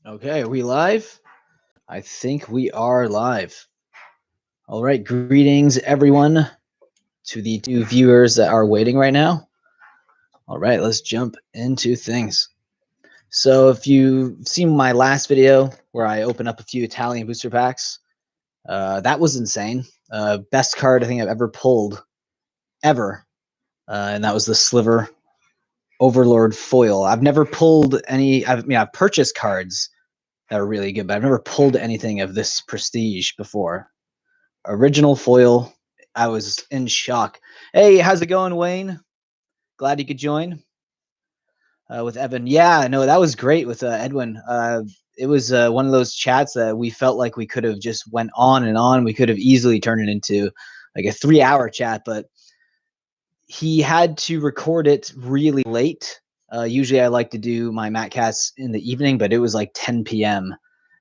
Okay, are we live? I think we are live. All right, greetings everyone to the two viewers that are waiting right now. All right, let's jump into things. So if you've seen my last video where I opened up a few Italian booster packs, that was insane. Best card I think I've ever pulled, ever. And that was the Sliver Overlord foil. I've never pulled any, I've purchased cards that are really good, but I've never pulled anything of this prestige before. Original foil. I was in shock. Hey, how's it going, Wayne? Glad you could join with Evan. Yeah, no, that was great with Edwin. It was one of those chats that we felt like we could have just went on and on. We could have easily turned it into like a 3-hour chat, but he had to record it really late. Usually I like to do my Mattcasts in the evening, but it was like 10 p.m.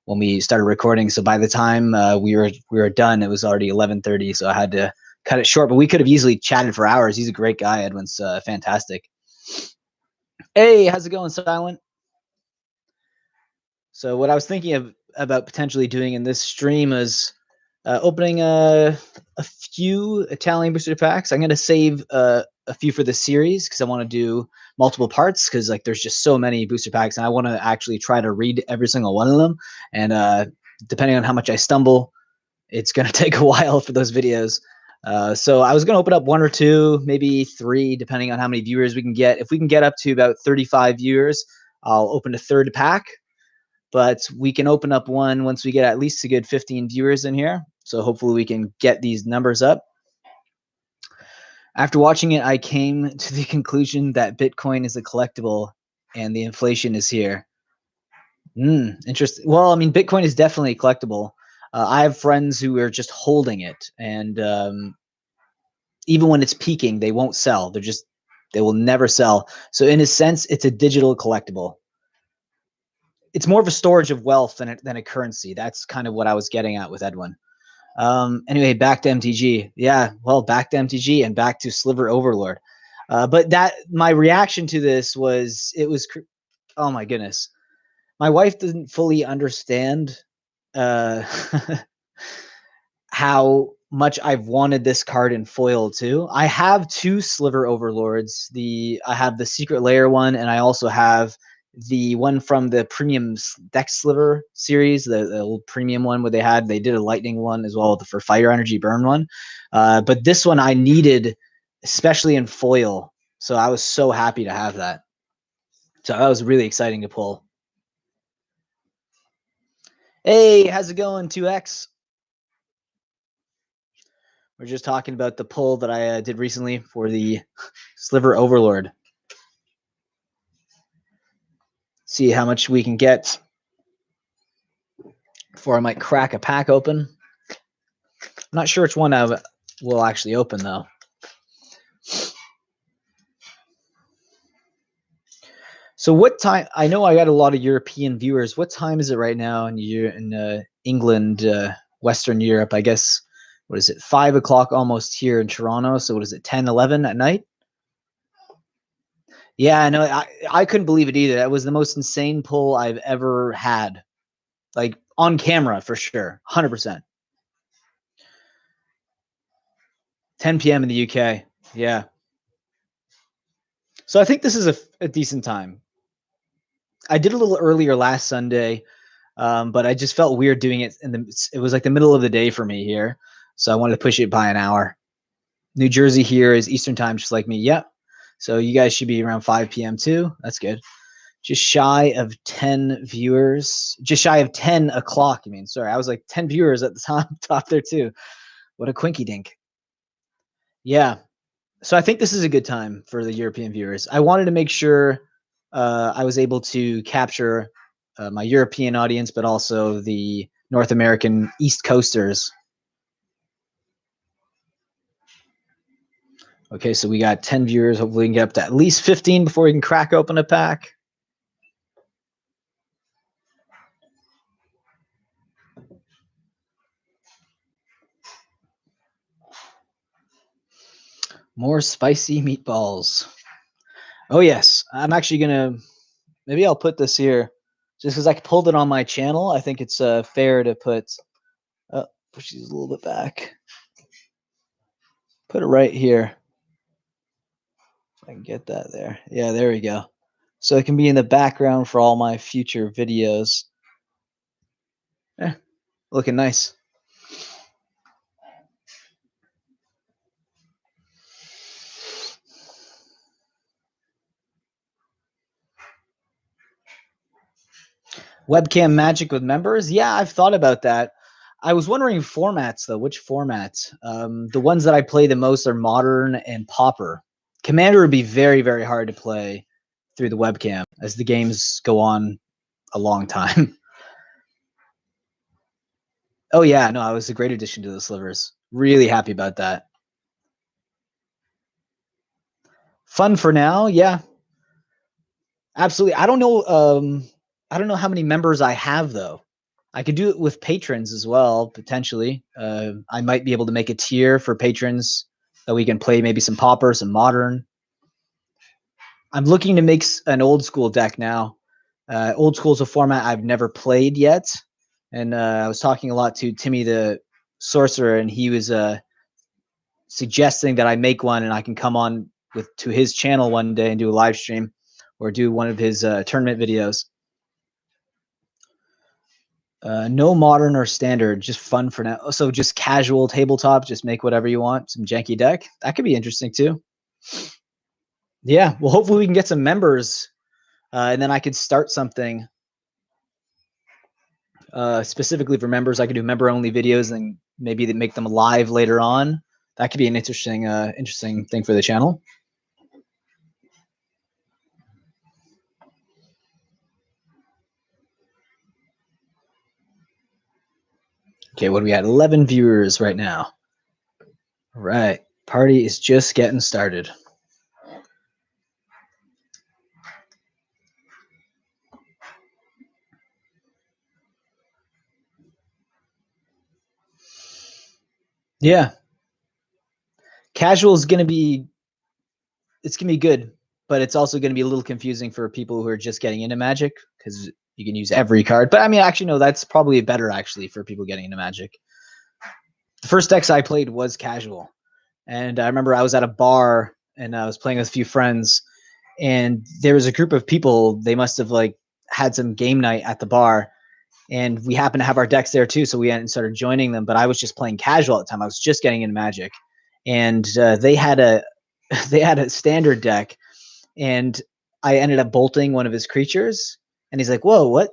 when we started recording. So by the time we were done, it was already 11:30. So I had to cut it short. But we could have easily chatted for hours. He's a great guy. Edwin's fantastic. Hey, how's it going, Silent? So what I was thinking about potentially doing in this stream is opening a few Italian booster packs. I'm going to save a few for the series because I want to do multiple parts because like there's just so many booster packs and I want to actually try to read every single one of them. And depending on how much I stumble, it's going to take a while for those videos. So I was going to open up 1 or 2, maybe 3, depending on how many viewers we can get. If we can get up to about 35 viewers, I'll open a third pack. But we can open up one once we get at least a good 15 viewers in here. So hopefully we can get these numbers up. After watching it, I came to the conclusion that Bitcoin is a collectible and the inflation is here. Interesting. Well, I mean, Bitcoin is definitely a collectible. I have friends who are just holding it, and even when it's peaking, they won't sell. They will never sell. So in a sense, it's a digital collectible. It's more of a storage of wealth than a currency. That's kind of what I was getting at with Edwin. Anyway, back to MTG. Yeah, well, back to MTG and back to Sliver Overlord. But my reaction to this was, oh my goodness. My wife didn't fully understand how much I've wanted this card in foil too. I have 2 Sliver Overlords. I have the Secret Lair one, and I also have the one from the premium deck sliver series, the old premium one where they did a lightning one as well for fire energy burn one. But this one I needed, especially in foil. So I was so happy to have that. So that was really exciting to pull. Hey, how's it going, 2X? We're just talking about the pull that I did recently for the Sliver Overlord. See how much we can get before I might crack a pack open. I'm not sure which one I will actually open, though. So what time? I know I got a lot of European viewers. What time is it right now in England, Western Europe? I guess, what is it, 5 o'clock almost here in Toronto. So what is it, 10, 11 at night? Yeah, I know. I couldn't believe it either. That was the most insane pull I've ever had. Like on camera for sure. 100%. 10 p.m. in the UK. Yeah. So I think this is a decent time. I did a little earlier last Sunday, but I just felt weird doing it it was like the middle of the day for me here. So I wanted to push it by an hour. New Jersey here is Eastern time, just like me. Yep. So you guys should be around 5 p.m. too. That's good. Just shy of 10 viewers. Just shy of 10 o'clock. I mean, sorry, I was like 10 viewers at the top there too. What a quinky dink. Yeah. So I think this is a good time for the European viewers. I wanted to make sure I was able to capture my European audience, but also the North American East Coasters. Okay, so we got 10 viewers. Hopefully we can get up to at least 15 before we can crack open a pack. More spicy meatballs. Oh, yes. I'm actually going to, maybe I'll put this here. Just because I pulled it on my channel, I think it's fair to put. Push these a little bit back. Put it right here. If I can get that there. Yeah, there we go. So it can be in the background for all my future videos. Looking nice. Webcam magic with members? Yeah, I've thought about that. I was wondering formats though. Which formats? The ones that I play the most are Modern and Pauper. Commander would be very, very hard to play through the webcam as the games go on a long time. Oh yeah, no, it was a great addition to the slivers. Really happy about that. Fun for now, yeah. Absolutely. I don't know. I don't know how many members I have though. I could do it with patrons as well, potentially. I might be able to make a tier for patrons that we can play maybe some Pauper, some Modern. I'm looking to make an old school deck now. Old school is a format I've never played yet, and I was talking a lot to Timmy the Sorcerer, and he was suggesting that I make one, and I can come on to his channel one day and do a live stream or do one of his tournament videos. No Modern or Standard, just fun for now. So just casual tabletop, just make whatever you want. Some janky deck. That could be interesting too. Yeah, well, hopefully we can get some members, and then I could start something specifically for members. I could do member-only videos and maybe make them live later on. That could be an interesting thing for the channel. Okay, what do we at? 11 viewers right now. All right, party is just getting started. Yeah, casual is gonna be good, but it's also gonna be a little confusing for people who are just getting into Magic because you can use every card. But I mean, actually, no, that's probably better actually for people getting into Magic. The first decks I played was casual, and I remember I was at a bar and I was playing with a few friends, and there was a group of people. They must have like had some game night at the bar, and we happened to have our decks there too, so we went and started joining them. But I was just playing casual at the time. I was just getting into Magic, and they had a standard deck, and I ended up bolting one of his creatures, and he's like, "Whoa, what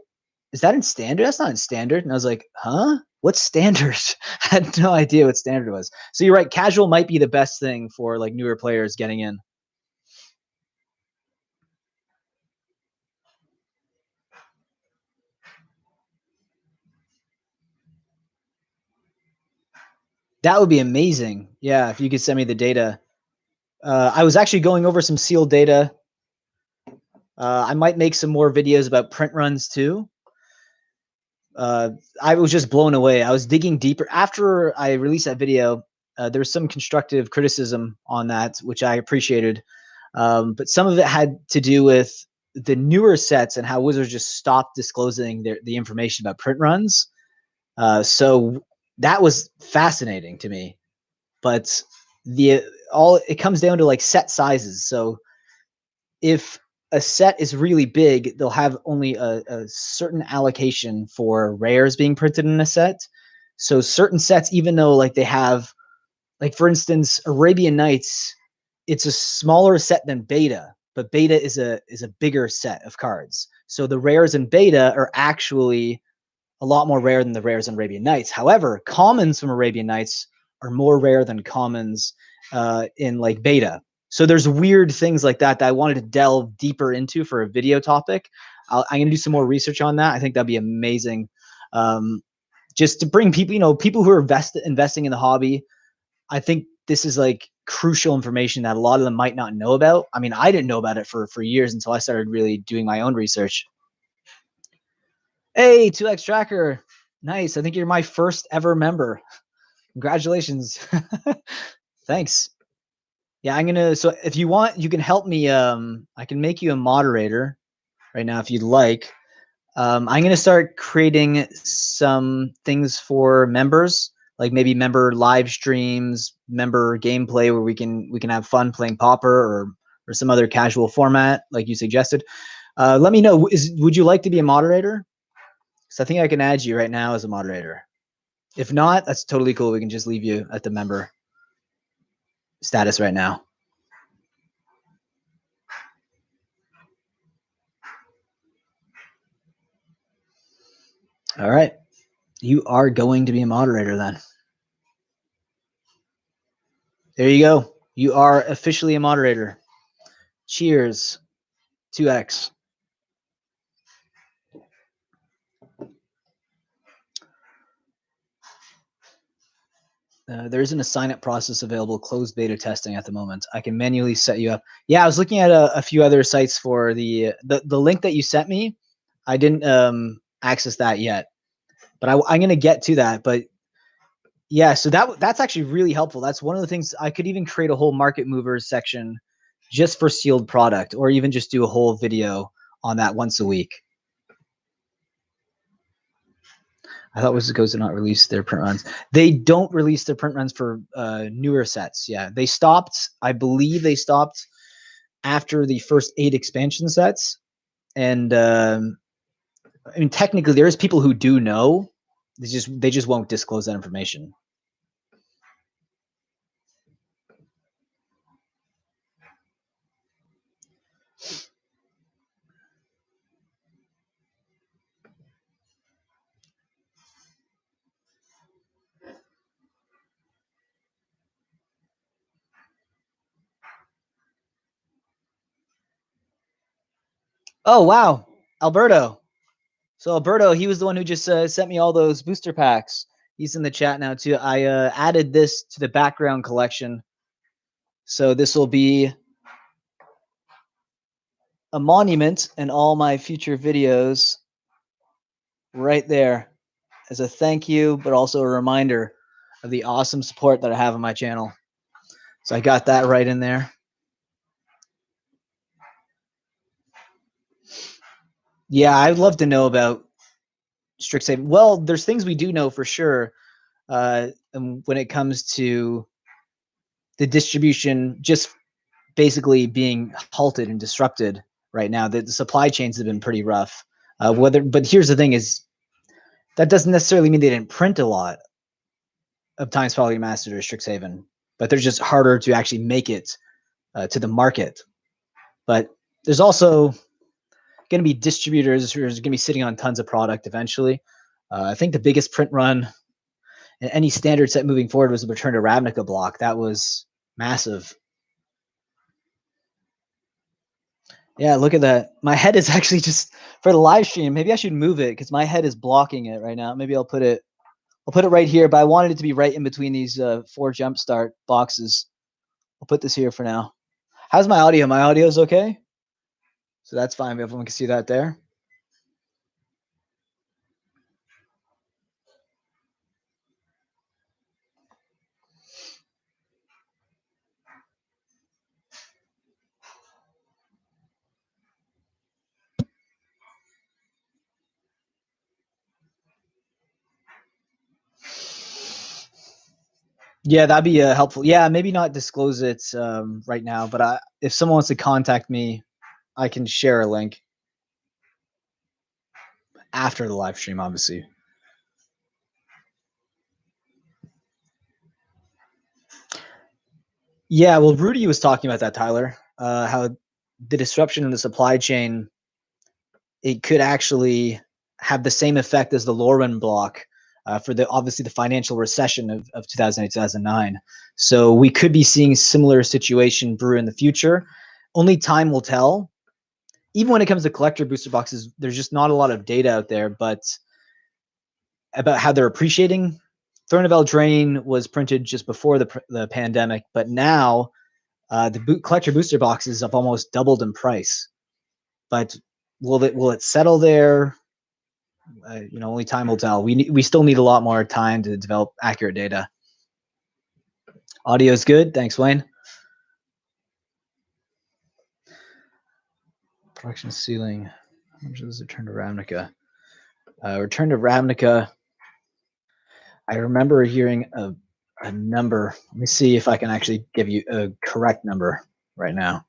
is that in standard? That's not in standard." And I was like, "Huh? What's standard?" I had no idea what standard was. So you're right, casual might be the best thing for like newer players getting in. That would be amazing. Yeah, if you could send me the data. I was actually going over some sealed data. I might make some more videos about print runs too. I was just blown away. I was digging deeper after I released that video. There was some constructive criticism on that, which I appreciated. But some of it had to do with the newer sets and how Wizards just stopped disclosing the information about print runs. So that was fascinating to me. But it comes down to like set sizes. So if a set is really big, they'll have only a certain allocation for rares being printed in a set. So certain sets, even though like they have, like for instance, Arabian Nights, it's a smaller set than Beta, but Beta is a bigger set of cards. So the rares in Beta are actually a lot more rare than the rares in Arabian Nights. However, commons from Arabian Nights are more rare than commons in like Beta. So there's weird things like that I wanted to delve deeper into for a video topic. I'm going to do some more research on that. I think that'd be amazing. Just to bring people, people who are investing in the hobby. I think this is like crucial information that a lot of them might not know about. I mean, I didn't know about it for years until I started really doing my own research. Hey, 2X Tracker. Nice. I think you're my first ever member. Congratulations. Thanks. Yeah, so if you want, you can help me. I can make you a moderator right now if you'd like. I'm going to start creating some things for members, like maybe member live streams, member gameplay where we can have fun playing Pauper or some other casual format like you suggested. Let me know. Would you like to be a moderator? Because I think I can add you right now as a moderator. If not, that's totally cool. We can just leave you at the member status right now. All right. You are going to be a moderator then. There you go. You are officially a moderator. Cheers. 2x. There isn't a sign-up process available, closed beta testing at the moment. I can manually set you up. Yeah, I was looking at a few other sites for the link that you sent me. I didn't access that yet, but I'm going to get to that. But yeah, so that's actually really helpful. That's one of the things. I could even create a whole market movers section just for sealed product, or even just do a whole video on that once a week. I thought Wizards of the Coast did not release their print runs. They don't release their print runs for newer sets. Yeah, they stopped. I believe they stopped after the first 8 expansion sets. And I mean, technically, there is people who do know. They just won't disclose that information. Oh wow, Alberto. So Alberto, he was the one who just sent me all those booster packs. He's in the chat now too. I added this to the background collection. So this will be a monument in all my future videos right there as a thank you, but also a reminder of the awesome support that I have on my channel. So I got that right in there. Yeah, I'd love to know about Strixhaven. Well, there's things we do know for sure. And when it comes to the distribution just basically being halted and disrupted right now, the supply chains have been pretty rough. But here's the thing is that doesn't necessarily mean they didn't print a lot of Times Following Master to Strixhaven, but they're just harder to actually make it to the market. But there's also going to be distributors who are going to be sitting on tons of product eventually. I think the biggest print run in any standard set moving forward was the Return to Ravnica block. That was massive. Yeah, look at that. My head is actually just for the live stream. Maybe I should move it because my head is blocking it right now. Maybe I'll put it right here, but I wanted it to be right in between these 4 jumpstart boxes. I'll put this here for now. How's my audio? My audio is okay? So that's fine. Everyone can see that there. Yeah, that'd be helpful. Yeah, maybe not disclose it right now, but if someone wants to contact me, I can share a link after the live stream, obviously. Yeah, well, Rudy was talking about that, Tyler, how the disruption in the supply chain, it could actually have the same effect as the Lorwyn block for obviously the financial recession of 2008, 2009. So we could be seeing similar situation brew in the future. Only time will tell. Even when it comes to collector booster boxes, there's just not a lot of data out there, but about how they're appreciating. Throne of Eldraine was printed just before the pandemic, but now the collector booster boxes have almost doubled in price. But will it settle there? Only time will tell. We still need a lot more time to develop accurate data. Audio is good. Thanks, Wayne. Production ceiling. How much does it turn to Ravnica? Return to Ravnica. I remember hearing a number. Let me see if I can actually give you a correct number right now.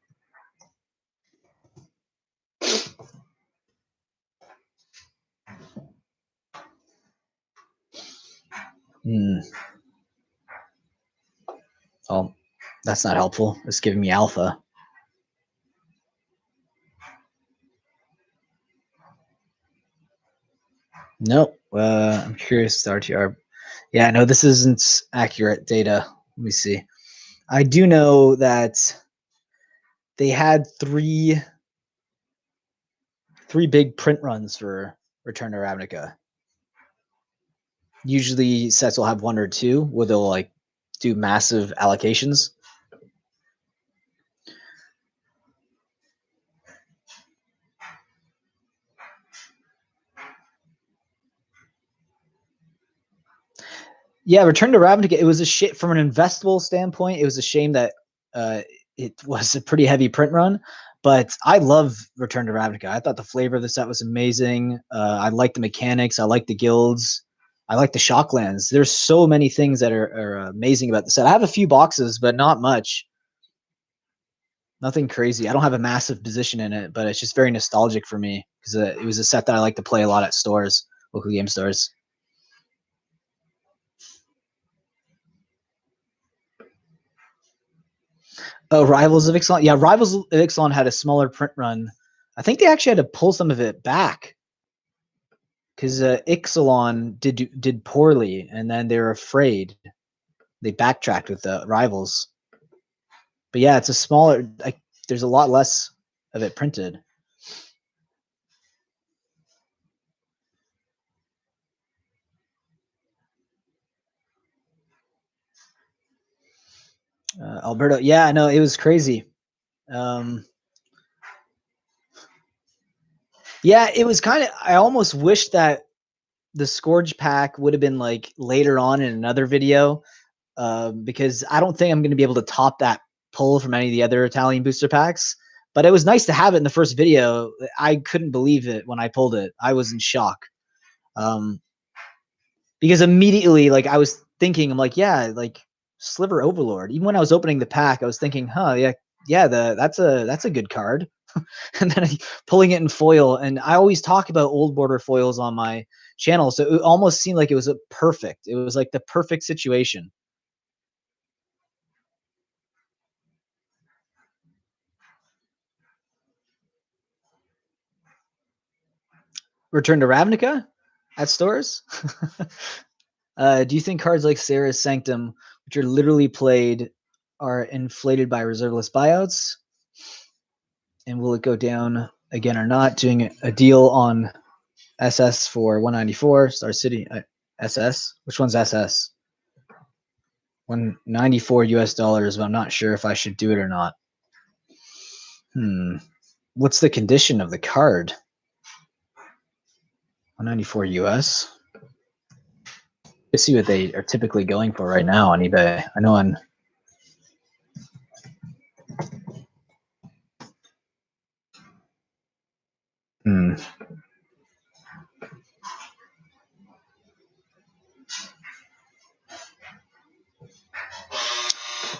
Oh, that's not helpful. It's giving me alpha. Nope. I'm curious. The RTR. Yeah, no, this isn't accurate data. Let me see. I do know that they had three big print runs for Return to Ravnica. Usually sets will have one or two where they'll like do massive allocations. Yeah, Return to Ravnica. It was a shit from an investable standpoint. It was a shame that it was a pretty heavy print run, but I love Return to Ravnica. I thought the flavor of the set was amazing. I like the mechanics. I like the guilds. I like the shocklands. There's so many things that are amazing about the set. I have a few boxes, but not much. Nothing crazy. I don't have a massive position in it, but it's just very nostalgic for me because it was a set that I like to play a lot at stores, local game stores. Oh, Rivals of Ixalan. Yeah, Rivals of Ixalan had a smaller print run. I think they actually had to pull some of it back because Ixalan did poorly, and then they were afraid. They backtracked with the Rivals. But yeah, it's a smaller. Like, there's a lot less of it printed. Alberto. Yeah, no, it was crazy. Yeah, it was kind of. I almost wish that the Scourge pack would have been like later on in another video, because I don't think I'm going to be able to top that pull from any of the other Italian booster packs. But it was nice to have it in the first video. I couldn't believe it when I pulled it. I was in shock, because immediately, like I was thinking, I'm like, yeah, like Sliver Overlord. Even when I was opening the pack, I was thinking, huh, yeah, that's a good card. And then pulling it in foil, and I always talk about old border foils on my channel, so it almost seemed like it was a perfect. It was like the perfect situation. Return to Ravnica at stores. Do you think cards like Sarah's Sanctum, which are literally played, are inflated by reserveless buyouts? And will it go down again or not? Doing a deal on SS for 194 Star City SS. Which one's SS? 194 US dollars, but I'm not sure if I should do it or not. What's the condition of the card? 194 US. Let's see what they are typically going for right now on eBay. I know on.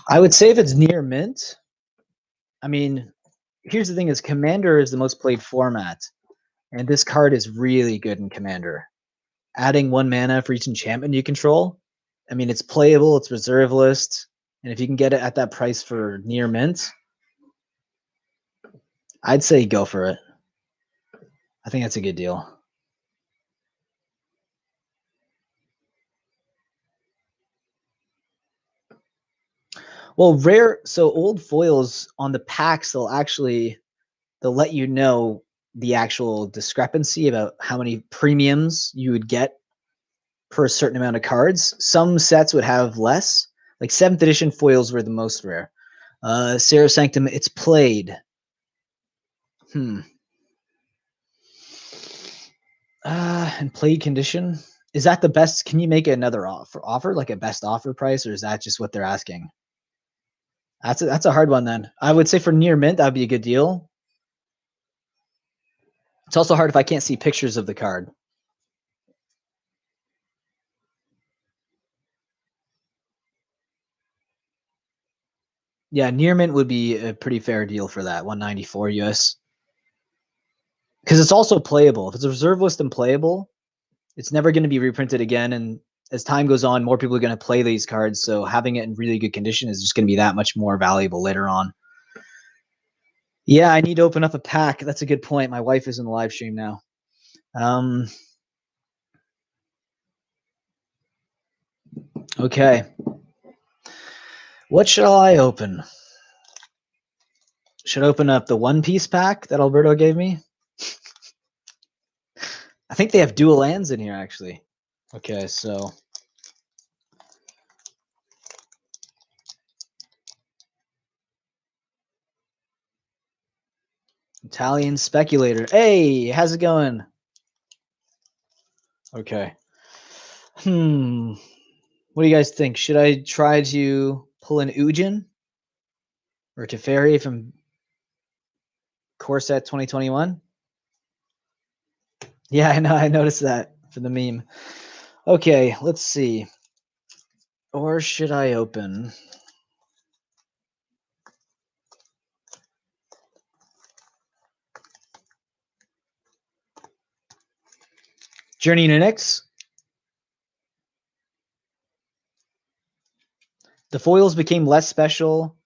I would say if it's near mint. I mean, here's the thing: is Commander is the most played format, and this card is really good in Commander. Adding 1 mana for each enchantment you control. I mean, it's playable, it's reserve list, and if you can get it at that price for near mint, I'd say go for it. I think that's a good deal. Well, rare. So old foils on the packs, they'll let you know the actual discrepancy about how many premiums you would get per a certain amount of cards. Some sets would have less. Like 7th edition foils were the most rare. Sarah Sanctum, it's played. And played condition. Is that the best? Can you make another offer like a best offer price, or is that just what they're asking? That's a hard one then. I would say for near mint, that'd be a good deal. It's also hard if I can't see pictures of the card. Yeah, near mint would be a pretty fair deal for that, 194 US. Because it's also playable. If it's a reserve list and playable, it's never going to be reprinted again. And as time goes on, more people are going to play these cards. So having it in really good condition is just going to be that much more valuable later on. Yeah, I need to open up a pack. That's a good point. My wife is in the live stream now. Okay. What shall I open? Should I open up the One Piece pack that Alberto gave me? I think they have dual lands in here, actually. Okay, so Italian Speculator. Hey, how's it going? Okay. What do you guys think? Should I try to pull an Ujin or Teferi from Corset 2021? Yeah, I know. I noticed that for the meme. Okay, let's see. Or should I open? Journey to Nyx. The foils became less special.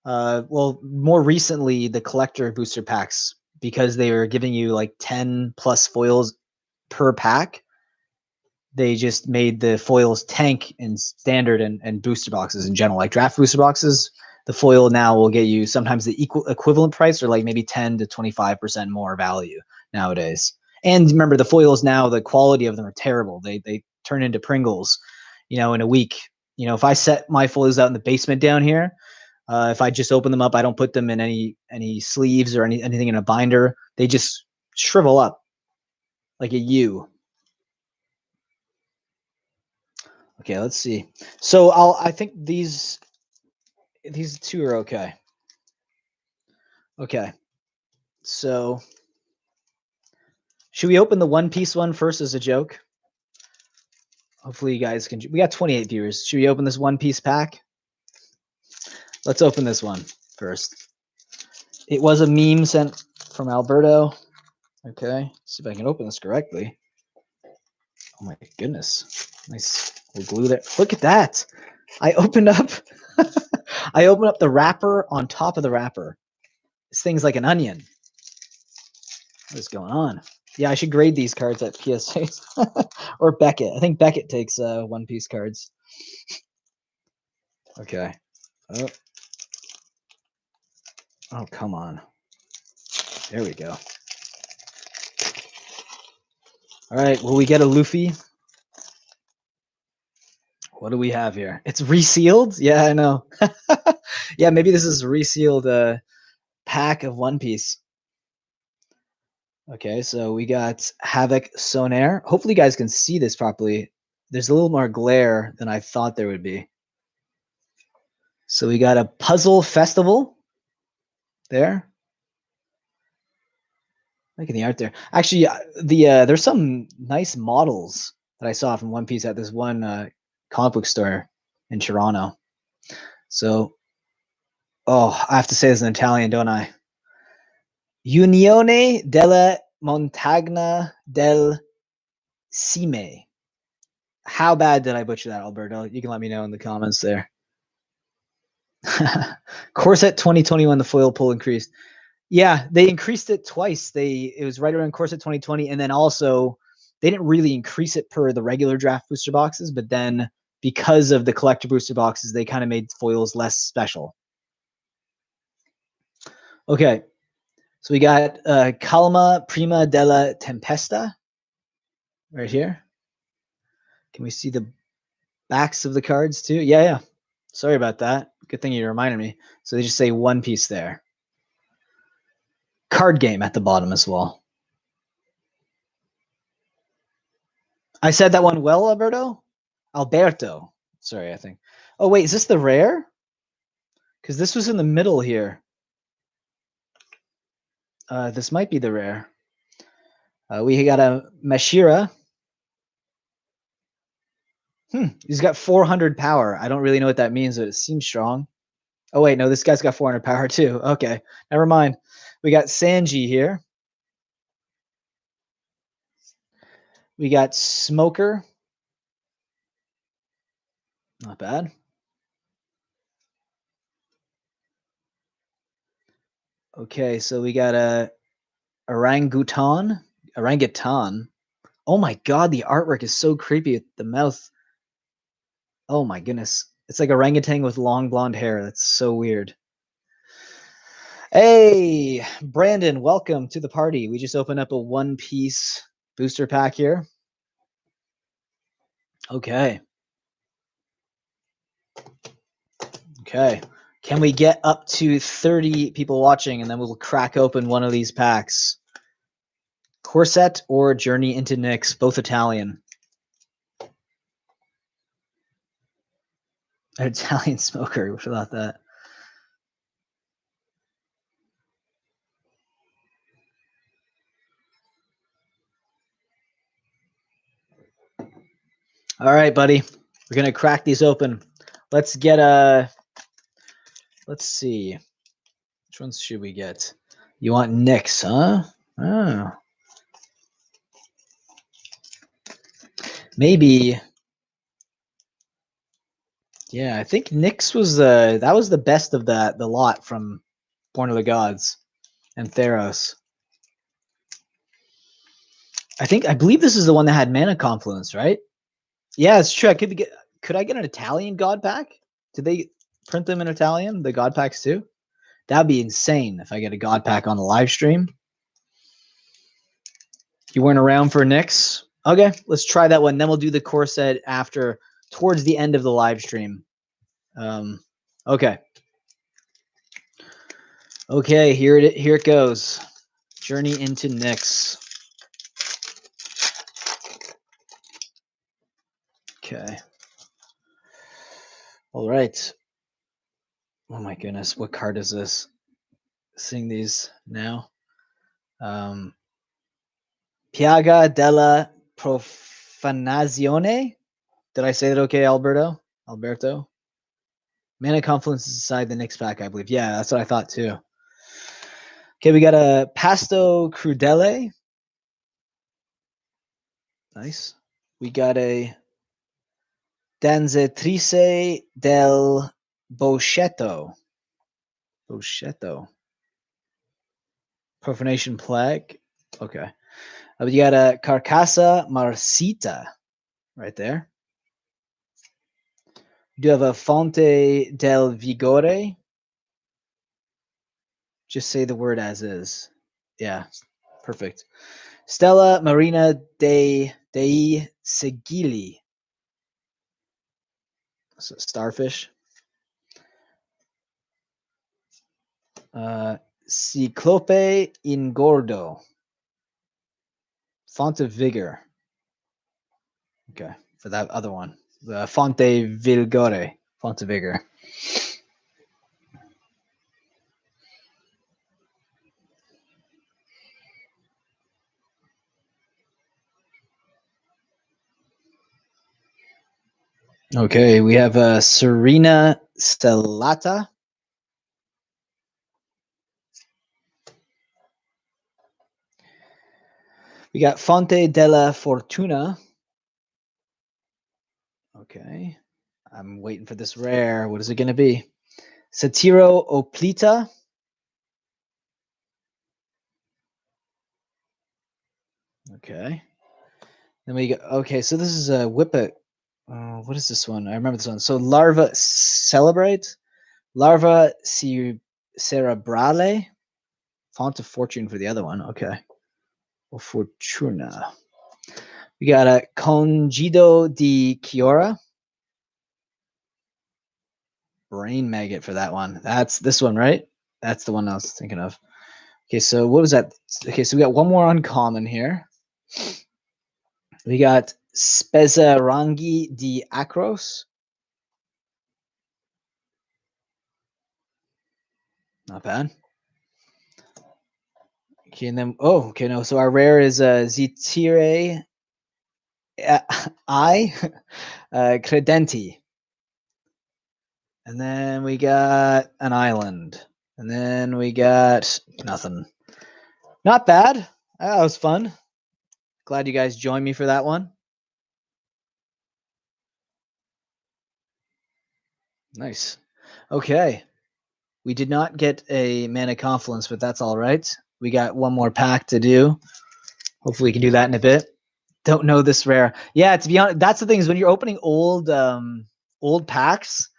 Well, more recently, the collector booster packs, because they were giving you like 10 plus foils per pack, they just made the foils tank in standard and booster boxes in general. Like draft booster boxes, the foil now will get you sometimes the equivalent price or like maybe 10 to 25% more value nowadays. And remember, the foils now, the quality of them are terrible. They turn into Pringles, in a week. If I set my foils out in the basement down here, if I just open them up, I don't put them in any sleeves or anything in a binder. They just shrivel up like a U. Okay, let's see. So I think these two are okay. Okay. So should we open the One Piece one first as a joke? Hopefully you guys can. We got 28 viewers. Should we open this One Piece pack? Let's open this one first. It was a meme sent from Alberto. Okay. See if I can open this correctly. Oh my goodness. Nice little glue there. Look at that. I opened up the wrapper on top of the wrapper. This thing's like an onion. What is going on? Yeah, I should grade these cards at PSA or Beckett. I think Beckett takes One Piece cards. Okay. Oh, come on. There we go. All right. Will we get a Luffy? What do we have here? It's resealed? Yeah, I know. Yeah, maybe this is a resealed pack of One Piece. Okay, so we got Havoc Sonair. Hopefully you guys can see this properly. There's a little more glare than I thought there would be. So we got a Puzzle Festival there. Look at the art there. Actually, there's some nice models that I saw from One Piece at this one comic book store in Toronto. So, I have to say this in Italian, don't I? Unione della Montagna del Cime. How bad did I butcher that, Alberto? You can let me know in the comments there. Corset 2021, the foil pull increased. Yeah, they increased it twice. It was right around Corset 2020, and then also they didn't really increase it per the regular draft booster boxes, but then because of the collector booster boxes, they kind of made foils less special. Okay, so we got Calma Prima della Tempesta right here. Can we see the backs of the cards too? Yeah. Sorry about that. Good thing you reminded me. So they just say One Piece there. Card game at the bottom as well. I said that one well, Alberto. Sorry, I think. Oh, wait, is this the rare? Because this was in the middle here. This might be the rare. We got a Mashira. He's got 400 power. I don't really know what that means, but it seems strong. Oh, wait, no, this guy's got 400 power too. Okay, never mind. We got Sanji here. We got Smoker. Not bad. Okay, so we got a orangutan. Orangutan. Oh my god, the artwork is so creepy with the mouth. Oh my goodness. It's like orangutan with long blonde hair. That's so weird. Hey, Brandon, welcome to the party. We just opened up a One Piece booster pack here. Okay. Okay. Can we get up to 30 people watching and then we'll crack open one of these packs? Corset or Journey into Nyx, both Italian. An Italian smoker. What about that? All right, buddy. We're going to crack these open. Let's get a... Let's see. Which ones should we get? You want Nyx, huh? Oh. Maybe... Yeah, I think Nyx was that was the best of the lot from Born of the Gods and Theros. I believe this is the one that had Mana Confluence, right? Yeah, it's true. Could I get an Italian God pack? Did they print them in Italian? The God packs too? That'd be insane if I get a God pack on the live stream. You weren't around for Nyx? Okay, let's try that one. Then we'll do the core set after, towards the end of the live stream. Okay. Okay, here it goes. Journey into Nyx. Okay. All right. Oh my goodness, what card is this? Seeing these now. Piaga della Profanazione. Did I say that okay, Alberto? Mana Confluence is inside the Nyx pack, I believe. Yeah, that's what I thought too. Okay, we got a Pasto Crudele. Nice. We got a Danzetrice del Boscetto. Profanation Plague. Okay. We got a Carcassa Marcita right there. We do have a Fonte del Vigore. Just say the word as is. Yeah, perfect. Stella Marina dei Sigilli. So starfish. Ciclope Ingordo. Font of Vigor. Okay, for that other one. The Fonte Vigore. Font of Vigor. Okay, we have Serena Stellata. We got Fonte della Fortuna. Okay. I'm waiting for this rare. What is it going to be? Satiro Oplita. Okay. Then we go. Okay, so this is a Whippet. What is this one? I remember this one. So Larva Celebrate. Larva Cerebrale. Font of Fortune for the other one. Okay. Or Fortuna. We got a Congido di Chiora. Brain Maggot for that one. That's this one, right? That's the one I was thinking of. Okay, so what was that? Okay, so we got one more uncommon here. We got Spezzarangi di Acros. Not bad. Okay, and then okay, no. So our rare is Zitire I Credenti. And then we got an island. And then we got nothing. Not bad. That was fun. Glad you guys joined me for that one. Nice. Okay. We did not get a Mana Confluence, but that's all right. We got one more pack to do. Hopefully we can do that in a bit. Don't know this rare. Yeah, to be honest, that's the thing is when you're opening old packs,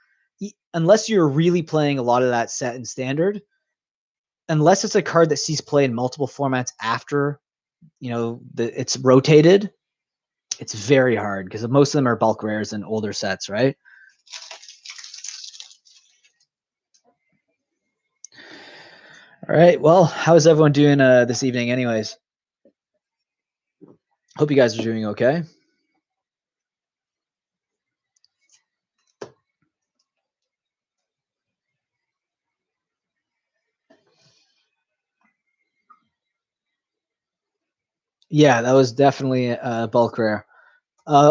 unless you're really playing a lot of that set in standard, unless it's a card that sees play in multiple formats after, it's rotated, it's very hard because most of them are bulk rares and older sets, right? All right. Well, how's everyone doing this evening anyways? Hope you guys are doing okay. Yeah, that was definitely a bulk rare.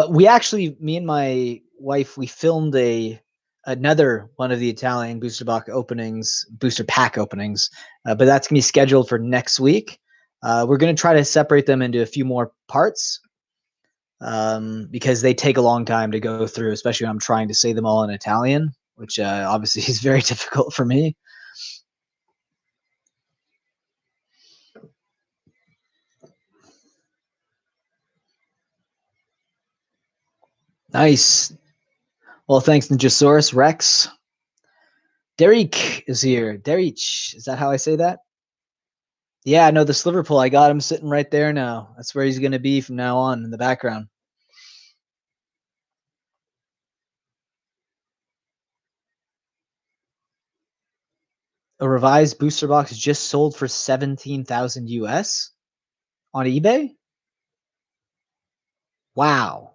We actually, me and my wife, we filmed another one of the Italian booster pack openings, but that's gonna be scheduled for next week. We're gonna try to separate them into a few more parts because they take a long time to go through, especially when I'm trying to say them all in Italian, which obviously is very difficult for me. Nice. Well, thanks, Ninjasaurus Rex. Derek is here. Derek, is that how I say that? Yeah, no, the sliver pull. I got him sitting right there now. That's where he's going to be from now on in the background. A revised booster box just sold for 17,000 US on eBay. Wow.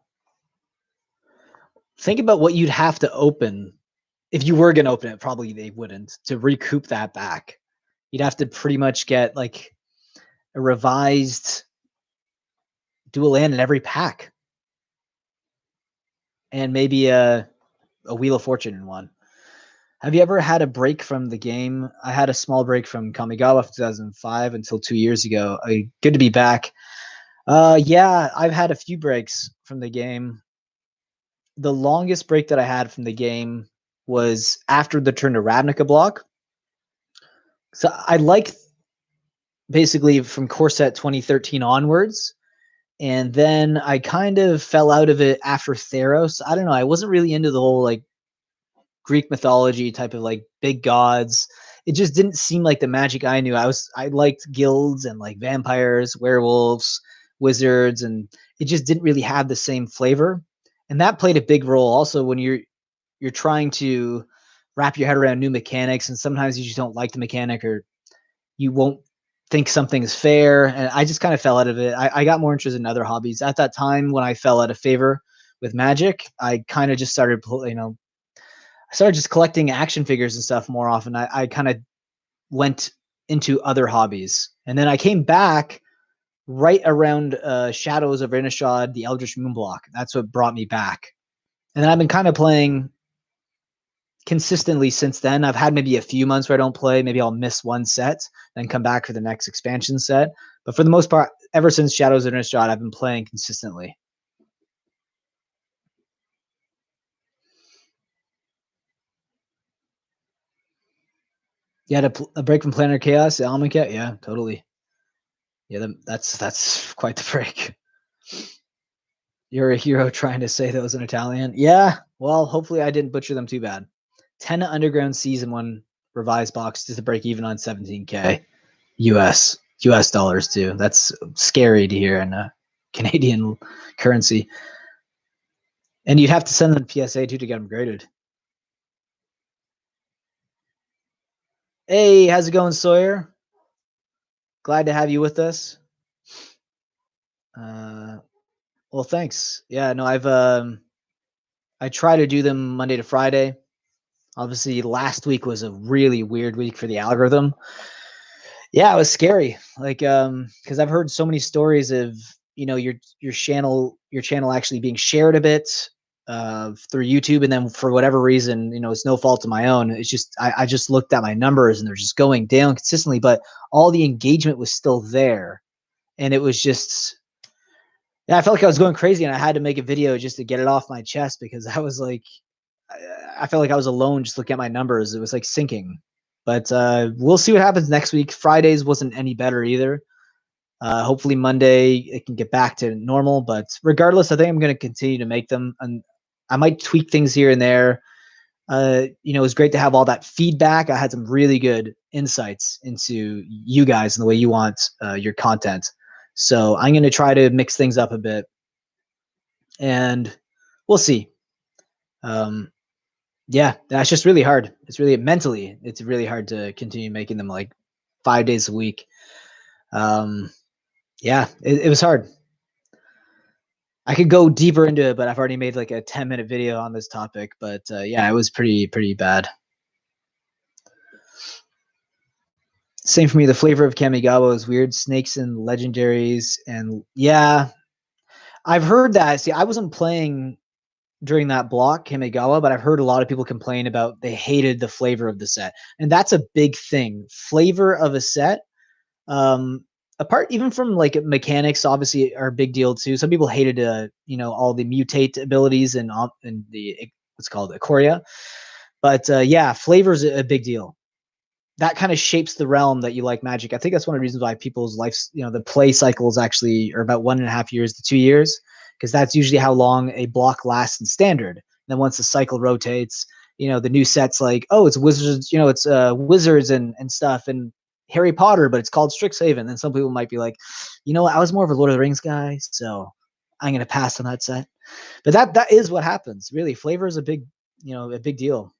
Think about what you'd have to open if you were going to open it. Probably they wouldn't to recoup that back. You'd have to pretty much get like a revised dual land in every pack, and maybe a Wheel of Fortune in one. Have you ever had a break from the game? I had a small break from Kamigawa 2005 until 2 years ago. Good to be back. Yeah, I've had a few breaks from the game. The longest break that I had from the game was after the turn to Ravnica block. So I like basically from Core Set 2013 onwards. And then I kind of fell out of it after Theros. I don't know. I wasn't really into the whole like Greek mythology type of like big gods. It just didn't seem like the magic I knew. I liked guilds and like vampires, werewolves, wizards, and it just didn't really have the same flavor. And that played a big role also when you're trying to wrap your head around new mechanics, and sometimes you just don't like the mechanic or you won't think something is fair. And I just kind of fell out of it. I got more interested in other hobbies at that time. When I fell out of favor with Magic, I kind of just started, I started just collecting action figures and stuff more often. I kind of went into other hobbies. And then I came back right around Shadows of Innistrad, the Eldritch Moonblock. That's what brought me back. And then I've been kind of playing consistently since then. I've had maybe a few months where I don't play. Maybe I'll miss one set, then come back for the next expansion set. But for the most part, ever since Shadows of Innistrad, I've been playing consistently. You had a break from Planar Chaos, the Amonkhet? Yeah, totally. Yeah, that's quite the break. You're a hero trying to say those in Italian. Yeah, well, hopefully I didn't butcher them too bad. 10 Underground Season 1 revised box just to break even on 17K US dollars too. That's scary to hear in a Canadian currency. And you'd have to send them PSA too to get them graded. Hey, how's it going, Sawyer? Glad to have you with us. Well, thanks. Yeah, no, I try to do them Monday to Friday. Obviously, last week was a really weird week for the algorithm. Yeah, it was scary. Like, because I've heard so many stories of your channel actually being shared a bit, through YouTube, and then for whatever reason, it's no fault of my own. It's just I just looked at my numbers and they're just going down consistently, but all the engagement was still there, and it was just yeah, I felt like I was going crazy, and I had to make a video just to get it off my chest because I was like, I felt like I was alone just looking at my numbers. It was like sinking. But we'll see what happens next week. Fridays wasn't any better either. Hopefully Monday it can get back to normal. But regardless, I think I'm going to continue to make them, and I might tweak things here and there. It was great to have all that feedback. I had some really good insights into you guys and the way you want your content. So I'm going to try to mix things up a bit, and we'll see. Yeah, that's just really hard. It's really mentally, it's really hard to continue making them like 5 days a week. Yeah, it was hard. I could go deeper into it, but I've already made like a 10-minute video on this topic. But yeah, it was pretty bad. Same for me. The flavor of Kamigawa is weird. Snakes and legendaries, and yeah, I've heard that. See, I wasn't playing during that block Kamigawa, but I've heard a lot of people complain about they hated the flavor of the set, and that's a big thing. Flavor of a set, apart even from like mechanics, obviously are a big deal too. Some people hated all the mutate abilities and the what's called Ikoria, but yeah, flavor is a big deal. That kind of shapes the realm that you like Magic. I think that's one of the reasons why people's lives, the play cycles actually are about 1.5 years to 2 years, because that's usually how long a block lasts in standard. And then once the cycle rotates, the new set's like, oh, it's wizards, it's wizards and stuff and Harry Potter, but it's called Strixhaven. Then some people might be like, I was more of a Lord of the Rings guy, so I'm going to pass on that set. But that is what happens. Really, flavor is a big deal.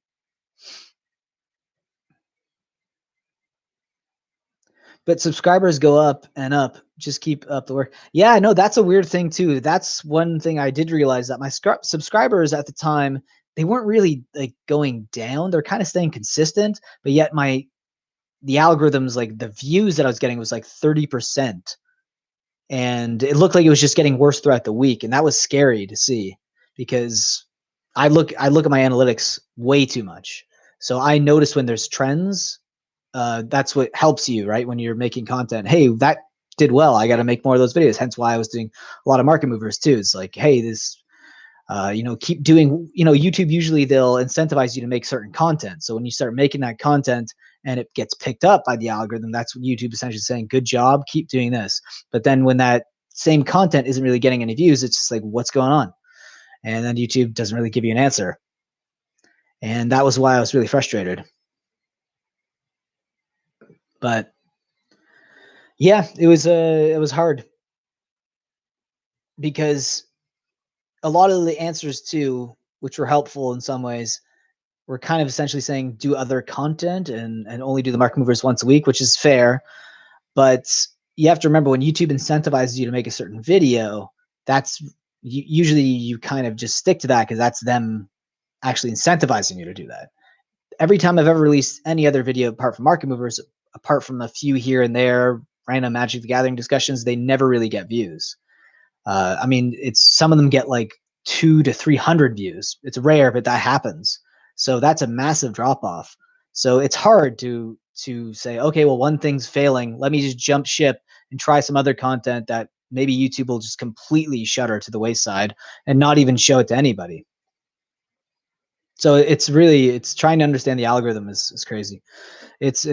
But subscribers go up and up. Just keep up the work. Yeah, no, that's a weird thing too. That's one thing I did realize, that my subscribers at the time, they weren't really like going down. They're kind of staying consistent, but yet the algorithms, like the views that I was getting was like 30%. And it looked like it was just getting worse throughout the week. And that was scary to see, because I look at my analytics way too much. So I notice when there's trends. That's what helps you, right? When you're making content, hey, that did well, I got to make more of those videos. Hence why I was doing a lot of market movers too. It's like, hey, this, keep doing, YouTube, usually they'll incentivize you to make certain content. So when you start making that content and it gets picked up by the algorithm, that's what YouTube essentially saying, good job, keep doing this. But then when that same content isn't really getting any views, it's just like, what's going on? And then YouTube doesn't really give you an answer. And that was why I was really frustrated. But yeah, it was hard, because a lot of the answers too, which were helpful in some ways, were kind of essentially saying do other content and only do the market movers once a week, which is fair. But you have to remember, when YouTube incentivizes you to make a certain video, that's usually you kind of just stick to that, because that's them actually incentivizing you to do that. Every time I've ever released any other video apart from market movers, apart from a few here and there, random Magic the Gathering discussions, they never really get views. I mean, some of them get like 200 to 300 views. It's rare, but that happens. So that's a massive drop off. So it's hard to say, okay, well, one thing's failing, let me just jump ship and try some other content that maybe YouTube will just completely shutter to the wayside and not even show it to anybody. So it's trying to understand the algorithm is crazy. It's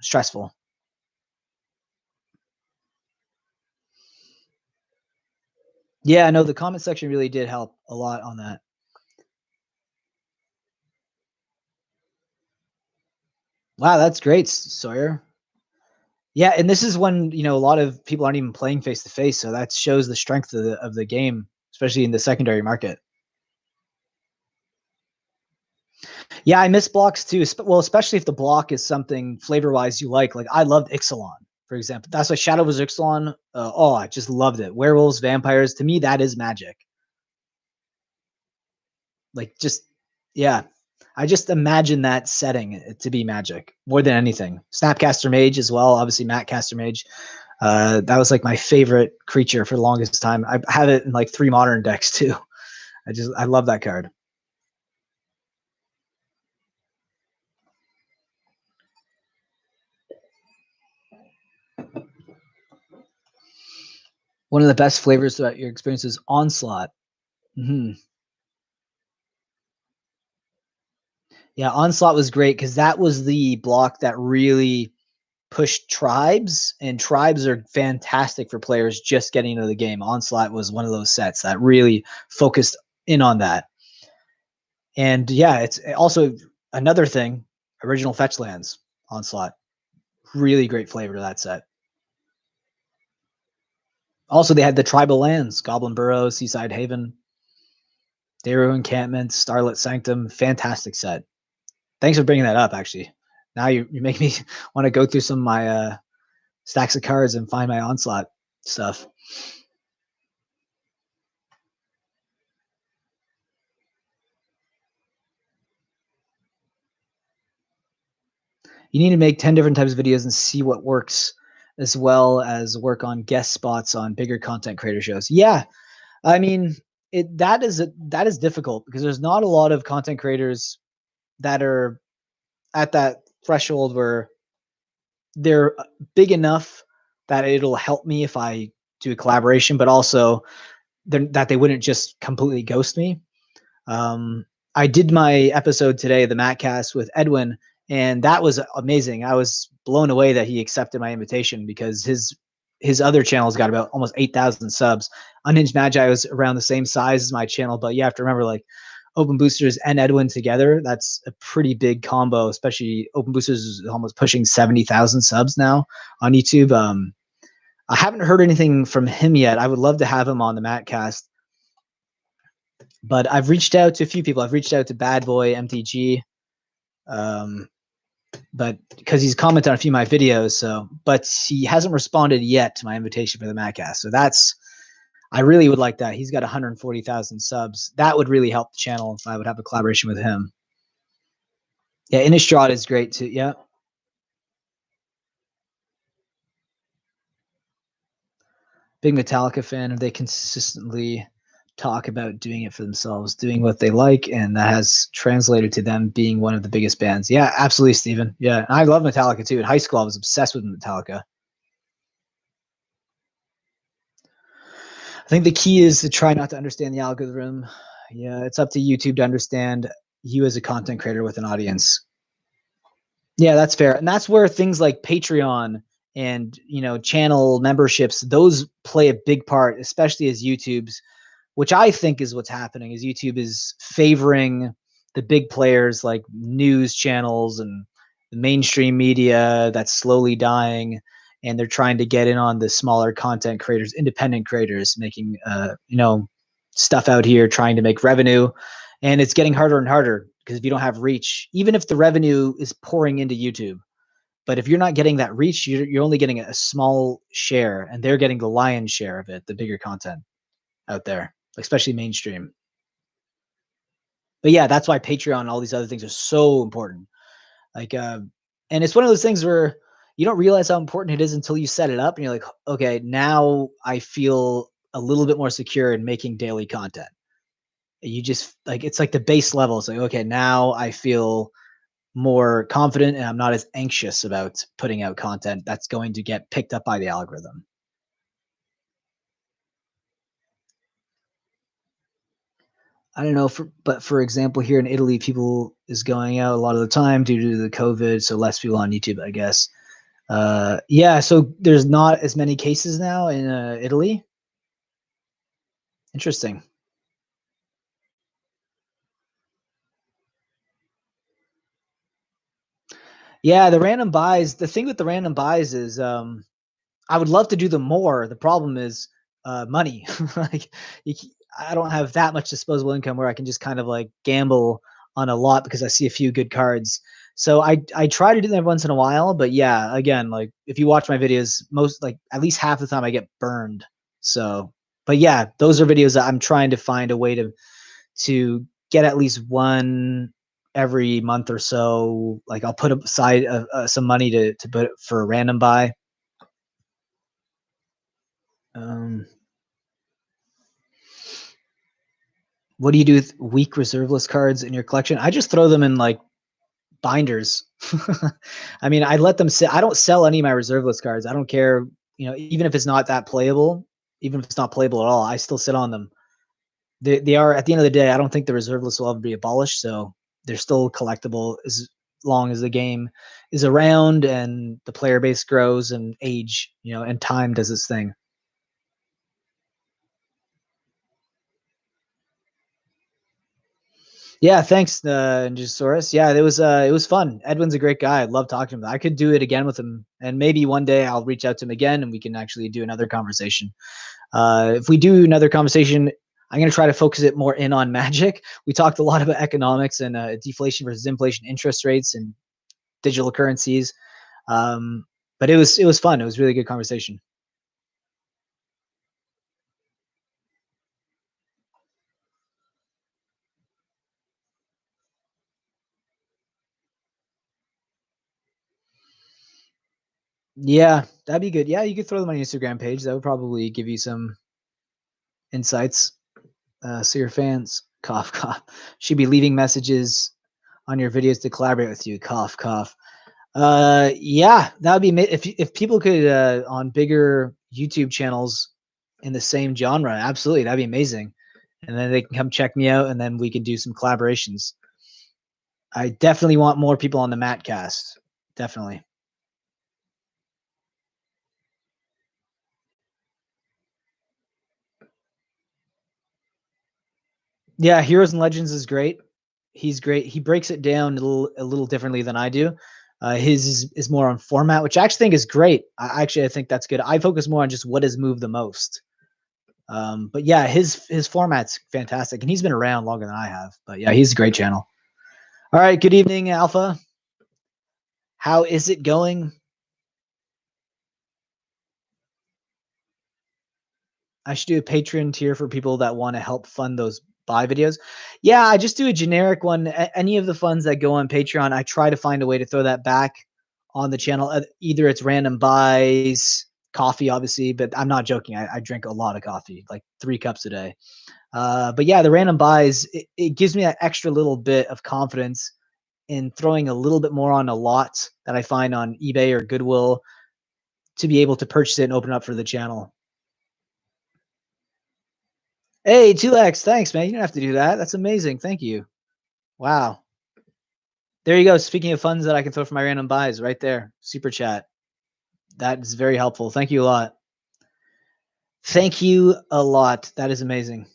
stressful. Yeah, no, the comment section really did help a lot on that. Wow, that's great, Sawyer. Yeah, and this is when, a lot of people aren't even playing face to face, so that shows the strength of the game, especially in the secondary market. Yeah, I miss blocks too. Well, especially if the block is something flavor-wise you like. Like I loved Ixalan, for example. That's why Shadow was Ixalan. I just loved it. Werewolves, vampires. To me, that is Magic. Like yeah. I just imagine that setting to be Magic more than anything. Snapcaster Mage as well. Obviously, Mattcaster Mage. That was like my favorite creature for the longest time. I have it in like 3 modern decks too. I love that card. One of the best flavors throughout your experience is Onslaught. Mm-hmm. Yeah, Onslaught was great because that was the block that really pushed tribes, and tribes are fantastic for players just getting into the game. Onslaught was one of those sets that really focused in on that. And yeah, it's also another thing, original fetch lands, Onslaught. Really great flavor to that set. Also, they had the tribal lands, Goblin Burrow, Seaside Haven, Daru Encampment, Starlit Sanctum. Fantastic set. Thanks for bringing that up, actually. Now you make me want to go through some of my stacks of cards and find my Onslaught stuff. You need to make 10 different types of videos and see what works, as well as work on guest spots on bigger content creator shows. Yeah, I mean, that is difficult because there's not a lot of content creators that are at that threshold where they're big enough that it'll help me if I do a collaboration, but also that they wouldn't just completely ghost me. I did my episode today, the Mattcast with Edwin, and that was amazing. I was blown away that he accepted my invitation because his other channel's got about almost 8,000 subs. Unhinged Magi was around the same size as my channel, but you have to remember, like, Open Boosters and Edwin together, that's a pretty big combo, especially Open Boosters is almost pushing 70,000 subs now on YouTube. I haven't heard anything from him yet. I would love to have him on the Mattcast. But I've reached out to a few people. I've reached out to Bad Boy MTG, but because he's commented on a few of my videos, but he hasn't responded yet to my invitation for the Mattcast. So I really would like that. He's got 140,000 subs. That would really help the channel if I would have a collaboration with him. Yeah, Innistrad is great too. Yeah. Big Metallica fan. They consistently talk about doing it for themselves, doing what they like, and that has translated to them being one of the biggest bands. Yeah, absolutely, Steven. Yeah, I love Metallica too. In high school, I was obsessed with Metallica. I think the key is to try not to understand the algorithm. Yeah, it's up to YouTube to understand you as a content creator with an audience. Yeah, that's fair. And that's where things like Patreon and, channel memberships, those play a big part, especially as YouTube's, which I think is what's happening, is YouTube is favoring the big players like news channels and the mainstream media that's slowly dying, and they're trying to get in on the smaller content creators, independent creators making stuff out here, trying to make revenue. And it's getting harder and harder because if you don't have reach, even if the revenue is pouring into YouTube, but if you're not getting that reach, you're only getting a small share, and they're getting the lion's share of it, the bigger content out there, especially mainstream. But yeah, that's why Patreon and all these other things are so important. Like, and it's one of those things where you don't realize how important it is until you set it up, and you're like, okay, now I feel a little bit more secure in making daily content. You just like, it's like the base level. It's like, okay, now I feel more confident and I'm not as anxious about putting out content that's going to get picked up by the algorithm. I don't know, but for example, here in Italy, people is going out a lot of the time due to the COVID, so less people on YouTube, I guess. Yeah, so there's not as many cases now in Italy. Interesting. Yeah, the random buys. The thing with the random buys is, I would love to do them more. The problem is money. Like, you, I don't have that much disposable income where I can just kind of like gamble on a lot because I see a few good cards. So I try to do them once in a while, but yeah, again, like if you watch my videos, most like at least half the time I get burned. So, but yeah, those are videos that I'm trying to find a way to get at least one every month or so. Like I'll put aside some money to put for a random buy. Um, What do you do with weak reserve list cards in your collection? I just throw them in like binders. I mean, I let them sit. I don't sell any of my reserve list cards. I don't care, even if it's not that playable, even if it's not playable at all, I still sit on them. They are, at the end of the day, I don't think the reserve list will ever be abolished. So they're still collectible as long as the game is around and the player base grows and age, and time does its thing. Yeah, thanks, Njosaurus. Yeah, it was fun. Edwin's a great guy. I love talking to him. I could do it again with him, and maybe one day I'll reach out to him again, and we can actually do another conversation. If we do another conversation, I'm going to try to focus it more in on Magic. We talked a lot about economics and deflation versus inflation, interest rates, and digital currencies. But it was fun. It was a really good conversation. Yeah, that'd be good. Yeah, you could throw them on your Instagram page. That would probably give you some insights. So your fans, cough, cough, should be leaving messages on your videos to collaborate with you. Cough, cough. Yeah, that would be if people could on bigger YouTube channels in the same genre. Absolutely, that'd be amazing. And then they can come check me out, and then we can do some collaborations. I definitely want more people on the Mattcast. Definitely. Yeah, Heroes and Legends is great. He's great. He breaks it down a little differently than I do. His is more on format, which I actually think is great. I think that's good. I focus more on just what has moved the most. But yeah, his format's fantastic, and he's been around longer than I have. But yeah, he's a great channel. All right, good evening, Alpha. How is it going? I should do a Patreon tier for people that want to help fund those buy videos. Yeah, I just do a generic one. Any of the funds that go on Patreon, I try to find a way to throw that back on the channel. Either it's random buys, coffee, obviously, but I'm not joking. I drink a lot of coffee, like 3 cups a day. But yeah, the random buys, it gives me that extra little bit of confidence in throwing a little bit more on a lot that I find on eBay or Goodwill to be able to purchase it and open up for the channel. Hey, 2X, thanks, man. You don't have to do that. That's amazing. Thank you. Wow. There you go. Speaking of funds that I can throw for my random buys, right there. Super chat. That is very helpful. Thank you a lot. Thank you a lot. That is amazing.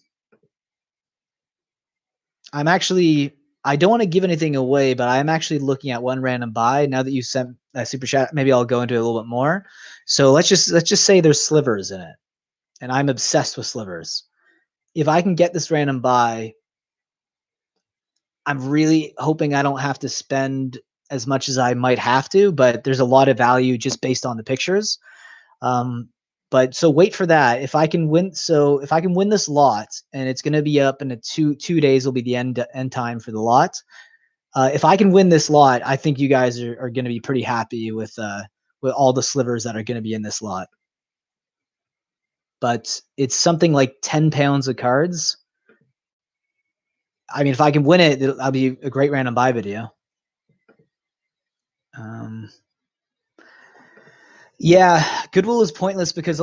I don't want to give anything away, but I'm actually looking at one random buy. Now that you sent that super chat, maybe I'll go into it a little bit more. So let's just say there's slivers in it, and I'm obsessed with slivers. If I can get this random buy, I'm really hoping I don't have to spend as much as I might have to, but there's a lot of value just based on the pictures. Um, but so wait for that. If I can win, if I can win this lot, and it's going to be up in a two days will be the end time for the lot. If I can win this lot, I think you guys are going to be pretty happy with all the slivers that are going to be in this lot. But it's something like 10 pounds of cards. I mean, if I can win it, that'll be a great random buy video. Yeah, Goodwill is pointless because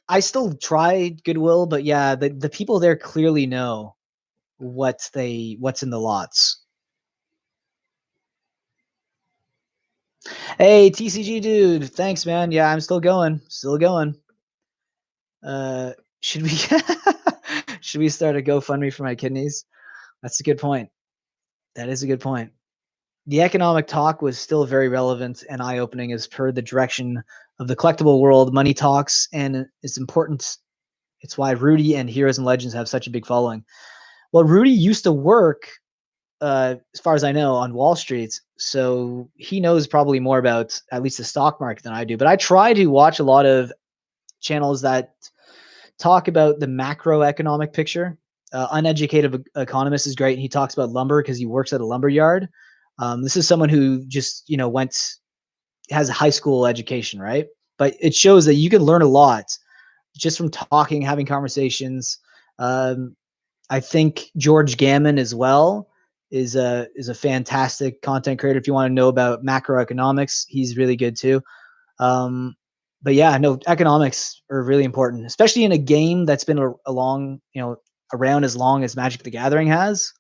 I still try Goodwill, but yeah, the people there clearly know what's in the lots. Hey, TCG dude, thanks man. Yeah, I'm still going. Should we should we start a GoFundMe for my kidneys? That's a good point. That is a good point. The economic talk was still very relevant and eye-opening as per the direction of the collectible world. Money talks, and it's important. It's why Rudy and Heroes and Legends have such a big following. Well, Rudy used to work, as far as I know, on Wall Street, so he knows probably more about at least the stock market than I do. But I try to watch a lot of channels that talk about the macroeconomic picture. Uneducated Economist is great. He talks about lumber because he works at a lumber yard. This is someone who just has a high school education, right? But it shows that you can learn a lot just from talking, having conversations. I think George Gammon as well is a fantastic content creator. If you want to know about macroeconomics, he's really good too. But yeah, no, economics are really important, especially in a game that's been around as long as Magic the Gathering has.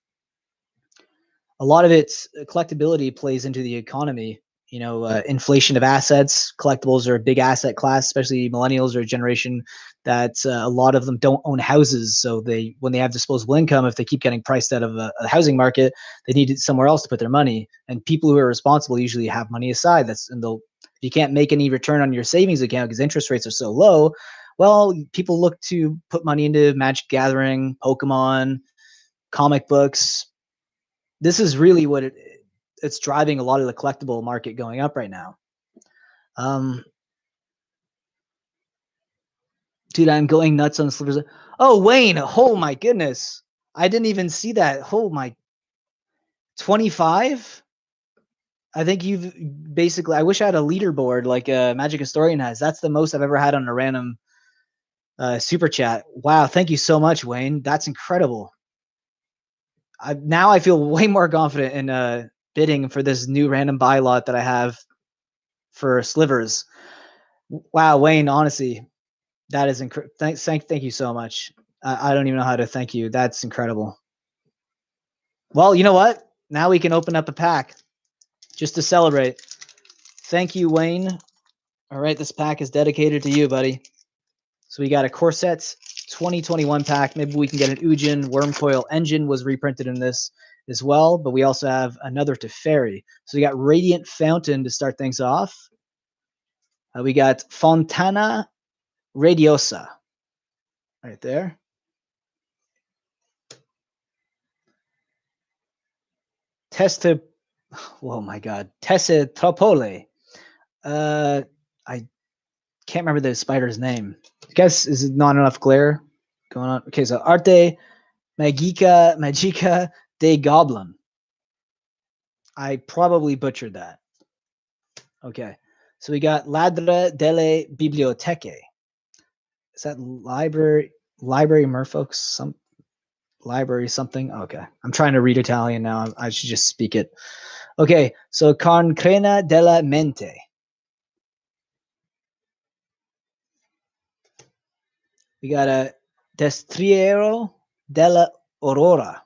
A lot of its collectability plays into the economy. Inflation of assets. Collectibles are a big asset class, especially millennials are a generation that a lot of them don't own houses. So when they have disposable income, if they keep getting priced out of a housing market, they need somewhere else to put their money. And people who are responsible usually have money aside. If you can't make any return on your savings account because interest rates are so low, well, people look to put money into Magic Gathering, Pokemon, comic books. This is really what it's driving a lot of the collectible market going up right now. Dude, I'm going nuts on slivers. Oh, Wayne, oh my goodness. I didn't even see that. Oh my, 25? I think you've basically, I wish I had a leaderboard like a Magic Historian has. That's the most I've ever had on a random super chat. Wow, thank you so much, Wayne. That's incredible. Now I feel way more confident in bidding for this new random buy lot that I have for slivers. Wow, Wayne, honestly, that is incredible. Thank you so much. I don't even know how to thank you. That's incredible. Well, you know what? Now we can open up a pack just to celebrate. Thank you, Wayne. All right, this pack is dedicated to you, buddy. So we got a Corset 2021 pack. Maybe we can get an Ujin. Wormcoil Engine was reprinted in this as well, but we also have another Teferi. So we got Radiant Fountain to start things off. We got Fontana Radiosa right there. Oh my God, Tesse Tropole. I can't remember the spider's name. I guess is it not enough glare going on? Okay, so Arte Magica de Goblin. I probably butchered that. Okay, so we got Ladra delle Biblioteche. Is that library merfolk? Some library something? Okay, I'm trying to read Italian now. I should just speak it. Okay, so Cancrena della Mente. We got a Destriero della Aurora.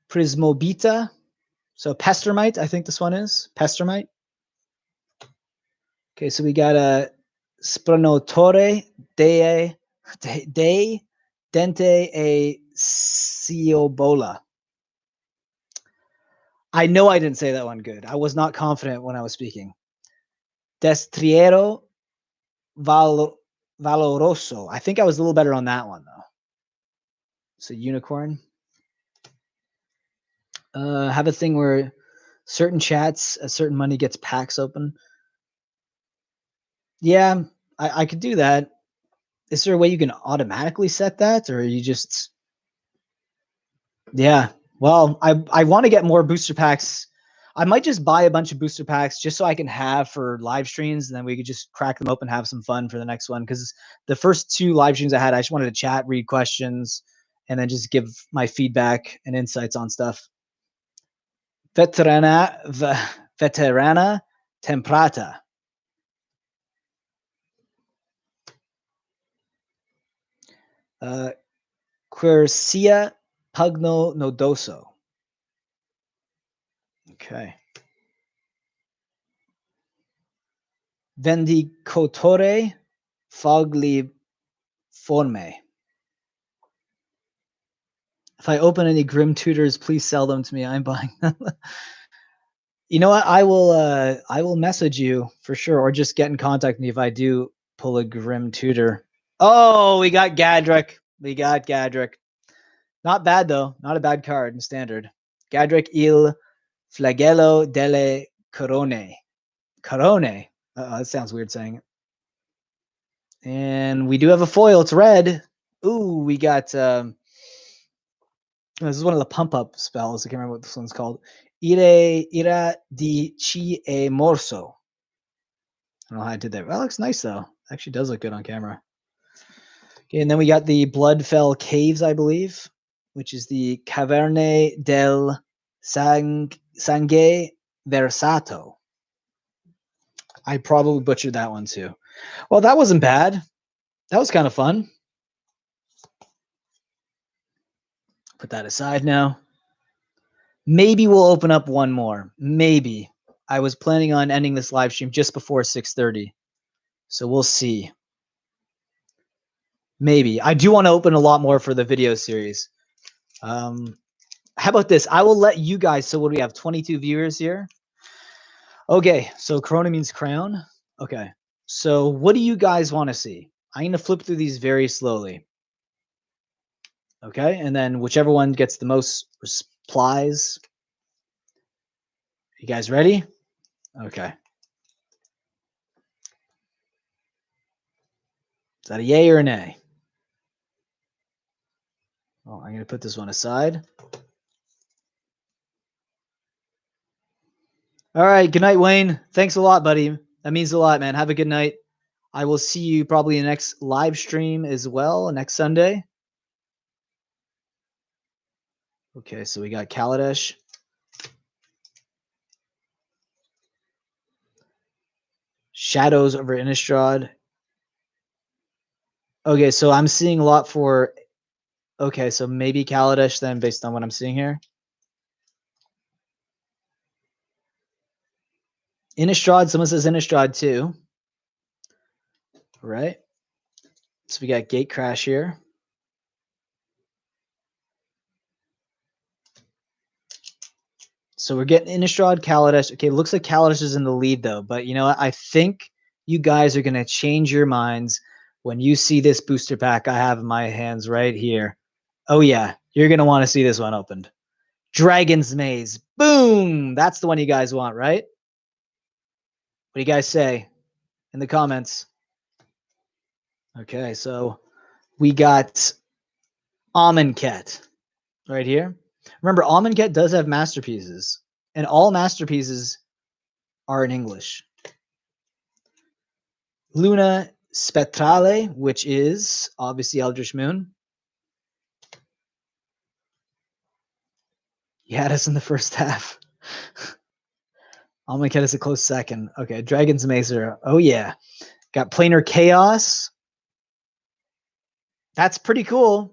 Prismobita. So Pestermite, I think this one is. Pestermite. Okay, so we got a Spronotore de Dente a Ciobola. I know I didn't say that one good. I was not confident when I was speaking. Destriero Valoroso. I think I was a little better on that one, though. So unicorn. Have a thing where certain chats, a certain money gets packs open. Yeah, I could do that. Is there a way you can automatically set that, or you just? Yeah. Well, I want to get more booster packs. I might just buy a bunch of booster packs just so I can have for live streams, and then we could just crack them open, have some fun for the next one. Because the first 2 live streams I had, I just wanted to chat, read questions, and then just give my feedback and insights on stuff. Veterana Temprata. Quercia Pugno Nodoso. Okay. Vendicatore Fogliforme. If I open any Grim Tutors, please sell them to me. I'm buying them. You know what? I will message you for sure, or just get in contact with me if I do pull a Grim Tutor. Oh, we got Gadrick. Not bad though. Not a bad card in standard. Gadrick il Flagello delle Corone. Corone. That sounds weird saying it. And we do have a foil. It's red. Ooh, we got this is one of the pump up spells. I can't remember what this one's called. Ira di ci e morso. I don't know how I did that. Well, that looks nice though. Actually does look good on camera. Okay, and then we got the Bloodfell Caves, I believe, which is the Caverne del Sangue Versato. I probably butchered that one too. Well, that wasn't bad. That was kind of fun. Put that aside now. Maybe we'll open up one more. Maybe. I was planning on ending this live stream just before 6:30. So we'll see. Maybe. I do want to open a lot more for the video series. How about this? I will let you guys. So what do we have? 22 viewers here. Okay. So Corona means crown. Okay. So what do you guys want to see? I'm going to flip through these very slowly. Okay. And then whichever one gets the most replies. You guys ready? Okay. Is that a yay or a nay? Oh, I'm going to put this one aside. All right. Good night, Wayne. Thanks a lot, buddy. That means a lot, man. Have a good night. I will see you probably in the next live stream as well, next Sunday. Okay, so we got Kaladesh. Shadows over Innistrad. Okay, so I'm seeing a lot for... Okay, so maybe Kaladesh then, based on what I'm seeing here. Innistrad, someone says Innistrad too. All right. So we got Gate Crash here. So we're getting Innistrad, Kaladesh. Okay, looks like Kaladesh is in the lead though. But you know what? I think you guys are going to change your minds when you see this booster pack I have in my hands right here. Oh yeah, you're going to want to see this one opened. Dragon's Maze. Boom! That's the one you guys want, right? What do you guys say in the comments? Okay, so we got Amonkhet right here. Remember, Amonkhet does have masterpieces, and all masterpieces are in English. Luna Spectrale, which is obviously Eldritch Moon. You had us in the first half. Amonkhet is a close second. Okay, Dragon's Mazer. Oh yeah. Got Planar Chaos. That's pretty cool.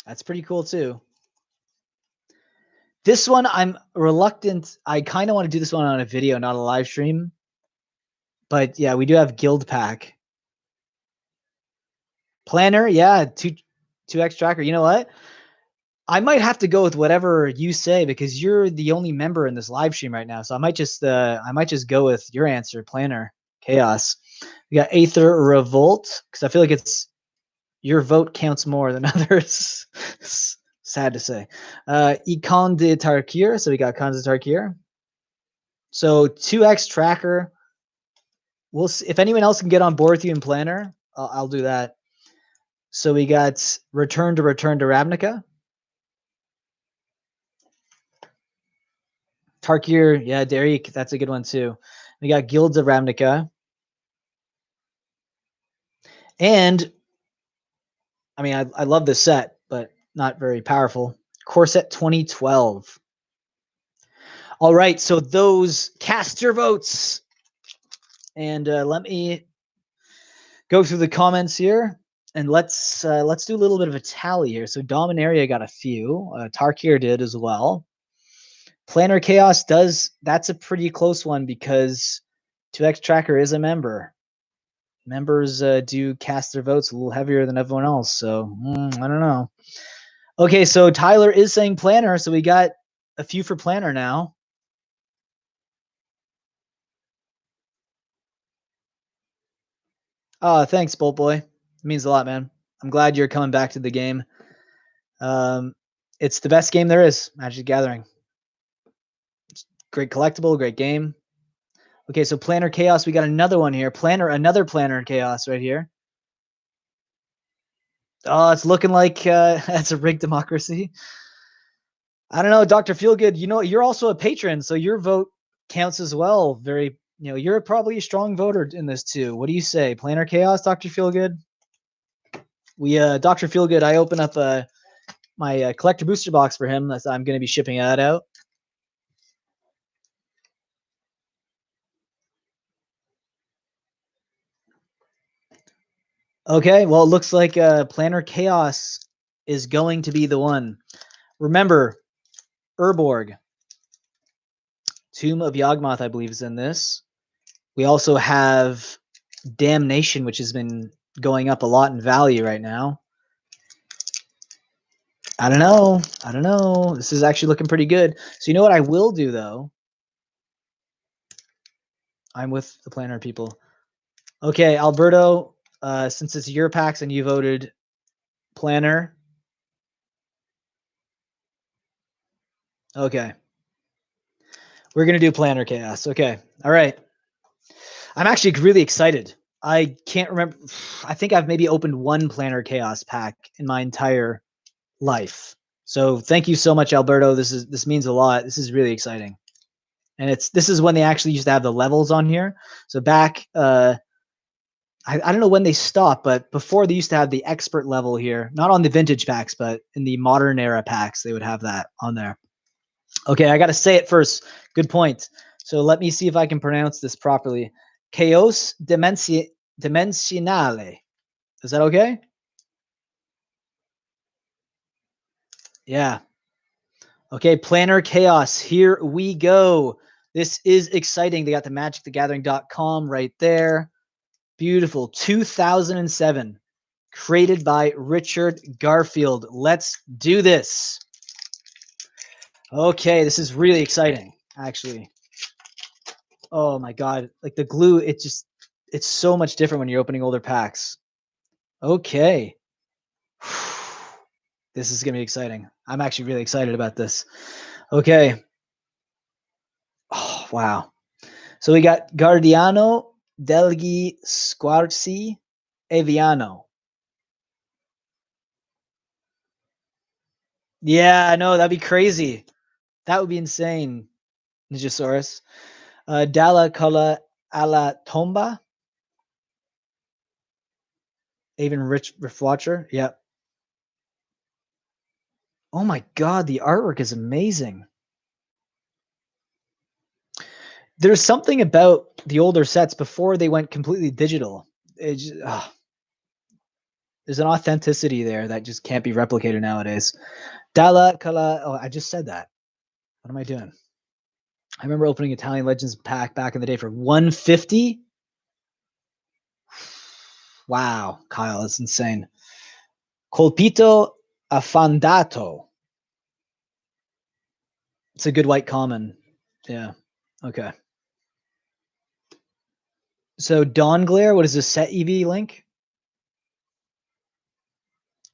That's pretty cool too. This one, I'm reluctant. I kind of want to do this one on a video, not a live stream. But yeah, we do have Guild Pack. Planner, yeah, 2x tracker. You know what? I might have to go with whatever you say because you're the only member in this live stream right now. So I might just go with your answer, Planner Chaos. We got Aether Revolt because I feel like it's your vote counts more than others. Sad to say. Econ de Tarkir. So we got Khans de Tarkir. So 2x tracker. We'll see if anyone else can get on board with you in Planner. I'll do that. So we got Return to Ravnica. Tarkir, yeah, Derek, that's a good one too. We got Guilds of Ravnica. And, I mean, I love this set, but not very powerful. Core set 2012. All right, so those cast your votes. And let me go through the comments here. And let's do a little bit of a tally here. So Dominaria got a few. Tarkir did as well. Planar Chaos does. That's a pretty close one because 2x Tracker is a member. Members do cast their votes a little heavier than everyone else. So I don't know. Okay, so Tyler is saying Planner. So we got a few for Planner now. Thanks, Bolt Boy. It means a lot, man. I'm glad you're coming back to the game. It's the best game there is, Magic the Gathering. It's great collectible, great game. Okay, so Planar Chaos, we got another one here. Another Planar Chaos right here. Oh, it's looking like that's a rigged democracy. I don't know, Dr. Feelgood. You know, you're also a patron, so your vote counts as well. Very, You know, you're probably a strong voter in this too. What do you say? Planar Chaos, Dr. Feelgood? We Dr. Feelgood, I open up my collector booster box for him. I'm going to be shipping that out. Okay, well, it looks like Planar Chaos is going to be the one. Remember, Urborg, Tomb of Yawgmoth, I believe, is in this. We also have Damnation, which has been going up a lot in value right now. I don't know. I don't know. This is actually looking pretty good. So you know what I will do, though? I'm with the Planner people. Okay, Alberto, since it's your packs and you voted Planner. Okay. We're going to do Planner Chaos. Okay. All right. I'm actually really excited. I can't remember. I think I've maybe opened one Planner Chaos pack in my entire life. So thank you so much, Alberto. This means a lot. This is really exciting. And this is when they actually used to have the levels on here. So back I don't know when they stopped, but before they used to have the expert level here, not on the vintage packs, but in the modern era packs, they would have that on there. Okay, I got to say it first. Good point. So let me see if I can pronounce this properly. Chaos Dimensionale. Is that okay? Yeah. Okay, Planner Chaos. Here we go. This is exciting. They got the magicthegathering.com right there. Beautiful. 2007. Created by Richard Garfield. Let's do this. Okay, this is really exciting, actually. Oh my god. Like the glue, it's so much different when you're opening older packs. Okay. This is going to be exciting. I'm actually really excited about this. Okay. Oh, wow. So we got Guardiano degli Squarci Aviano. Yeah, I know. That'd be crazy. That would be insane. Ninjasaurus. Dalla Cola alla Tomba. Even Rich Watcher. Yep. Oh my god, the artwork is amazing. There's something about the older sets before they went completely digital. There's an authenticity there that just can't be replicated nowadays. Dalla Cala. Oh, I just said that. What am I doing? I remember opening Italian Legends pack back in the day for 150. Wow, Kyle, that's insane. Colpito Affandato. It's a good white common. Yeah. Okay. So Dawn Glare, what is this set EV link?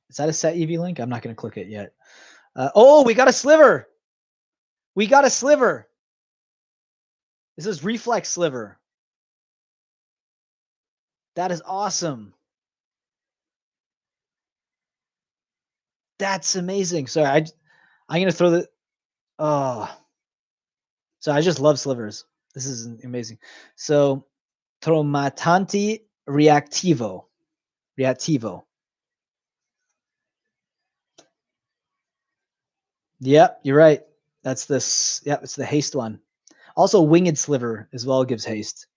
Is that a set EV link? I'm not going to click it yet. Oh, we got a sliver. We got a sliver. This is Reflex Sliver. That is awesome. That's amazing. Sorry, I'm going to throw the... Oh. So I just love slivers. This is amazing. So Tromatanti Reactivo. Yep, you're right. That's this. Yep, it's the haste one. Also, Winged Sliver as well gives haste.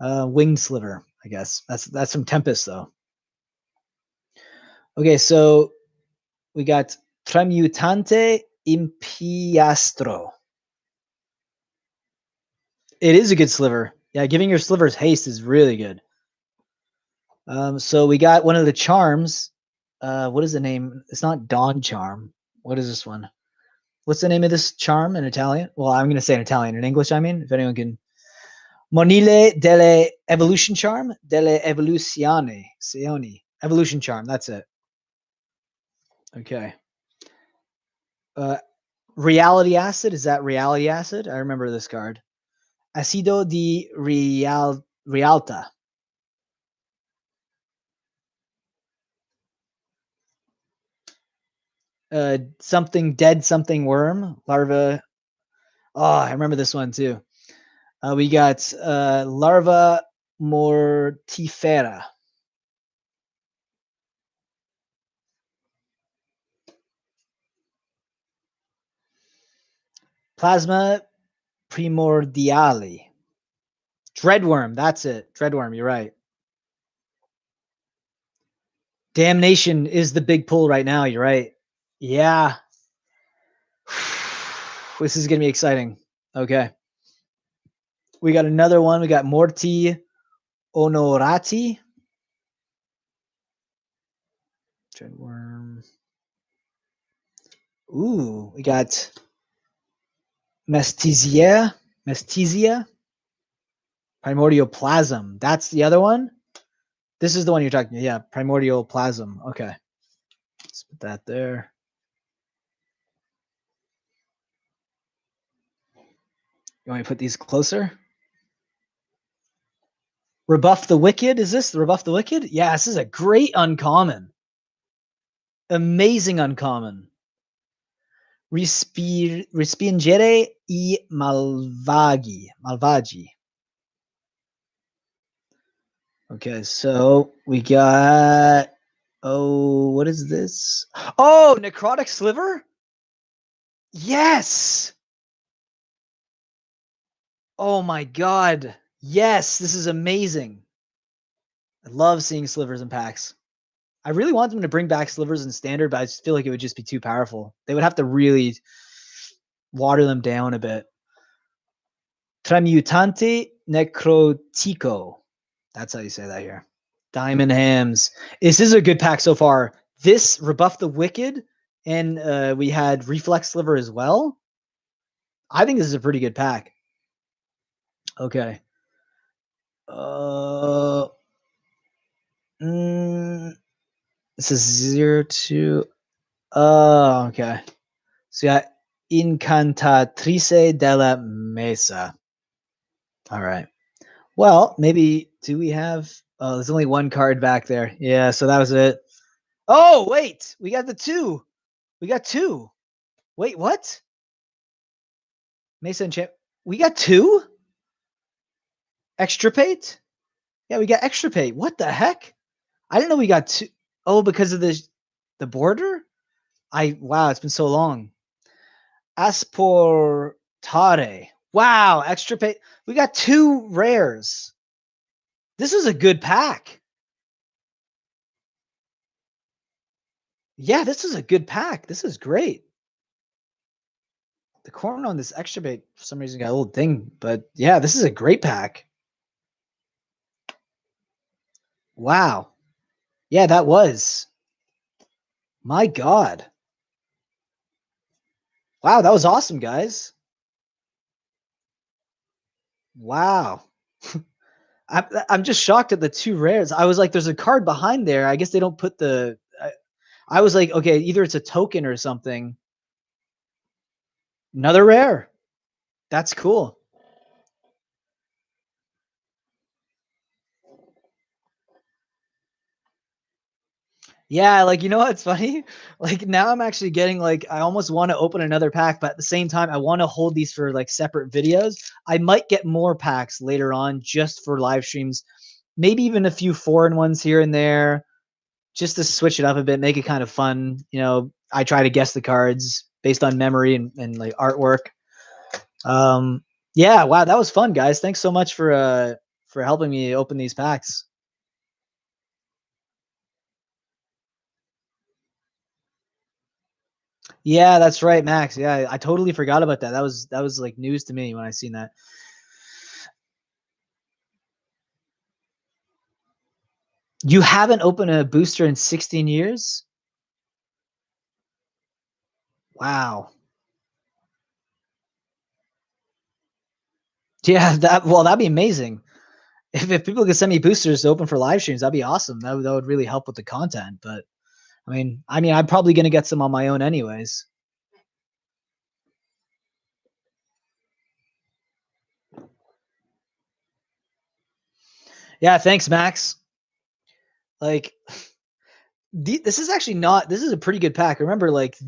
Winged Sliver, I guess. That's from Tempest, though. Okay, so we got Tremutante Impiastro. It is a good sliver. Yeah, giving your slivers haste is really good. So we got one of the charms. What is the name? It's not Dawn Charm. What is this one? What's the name of this charm in Italian? Well, I'm going to say in Italian. In English, I mean, if anyone can. Monile delle Evolution Charm? Delle Evoluzione. Evolution Charm. That's it. Okay. Reality Acid. Is that Reality Acid? I remember this card. Acido di Realta. Something dead, something worm. Larva. Oh, I remember this one too. We got Larva mortifera. Plasma primordiale. Dreadworm, that's it. Dreadworm, you're right. Damnation is the big pull right now, you're right. Yeah. This is going to be exciting. Okay. We got another one. We got Morti Onorati. Dreadworm. Ooh, we got Mestizia. Primordial Plasm. That's the other one? This is the one you're talking about. Yeah, Primordial Plasm. Okay. Let's put that there. You want me to put these closer? Rebuff the Wicked. Is this the Rebuff the Wicked? Yeah, this is a great uncommon. Amazing uncommon. Respingere I Malvagi. Okay, so we got. Oh, what is this? Oh, Necrotic Sliver? Yes! Oh my god. Yes, this is amazing. I love seeing slivers in packs. I really want them to bring back slivers in standard, but I just feel like it would just be too powerful. They would have to really water them down a bit. Tramutante Necrotico. That's how you say that here. Diamond Hams. This is a good pack so far. This Rebuff the Wicked, and we had Reflex Sliver as well. I think this is a pretty good pack. Okay. This is 0-2. Oh, okay. So yeah, Incantatrice della Mesa. All right. Well, maybe do we have? Oh, there's only one card back there. Yeah, so that was it. Oh, wait, we got the two. We got two. Wait, what? Mesa and Champ. We got two? Extirpate? Yeah, we got Extirpate. What the heck? I didn't know we got two. Oh, because of the border? Wow, it's been so long. Asportare. Wow, Extirpate. We got two rares. This is a good pack. Yeah, this is a good pack. This is great. The corner on this Extirpate for some reason got a little ding, but yeah, this is a great pack. Wow. Yeah, that was. My God. Wow, that was awesome, guys. Wow. I'm just shocked at the two rares. I was like, there's a card behind there. I guess they don't put the. I was like, okay, either it's a token or something. Another rare. That's cool. Yeah, like, you know what's funny? Like, now I'm actually getting like, I almost want to open another pack, but at the same time, I want to hold these for like separate videos. I might get more packs later on just for live streams, maybe even a few foreign ones here and there, just to switch it up a bit, make it kind of fun. You know, I try to guess the cards based on memory and like artwork. Yeah, wow, that was fun, guys. Thanks so much for helping me open these packs. Yeah, that's right, Max. Yeah, I totally forgot about that. That was like news to me when I seen that. You haven't opened a booster in 16 years? Wow. Yeah, that'd be amazing. If people could send me boosters to open for live streams, that'd be awesome. That would really help with the content. But I mean, I'm probably gonna get some on my own anyways. Yeah, thanks, Max. Like, this is actually not. This is a pretty good pack. Remember, like,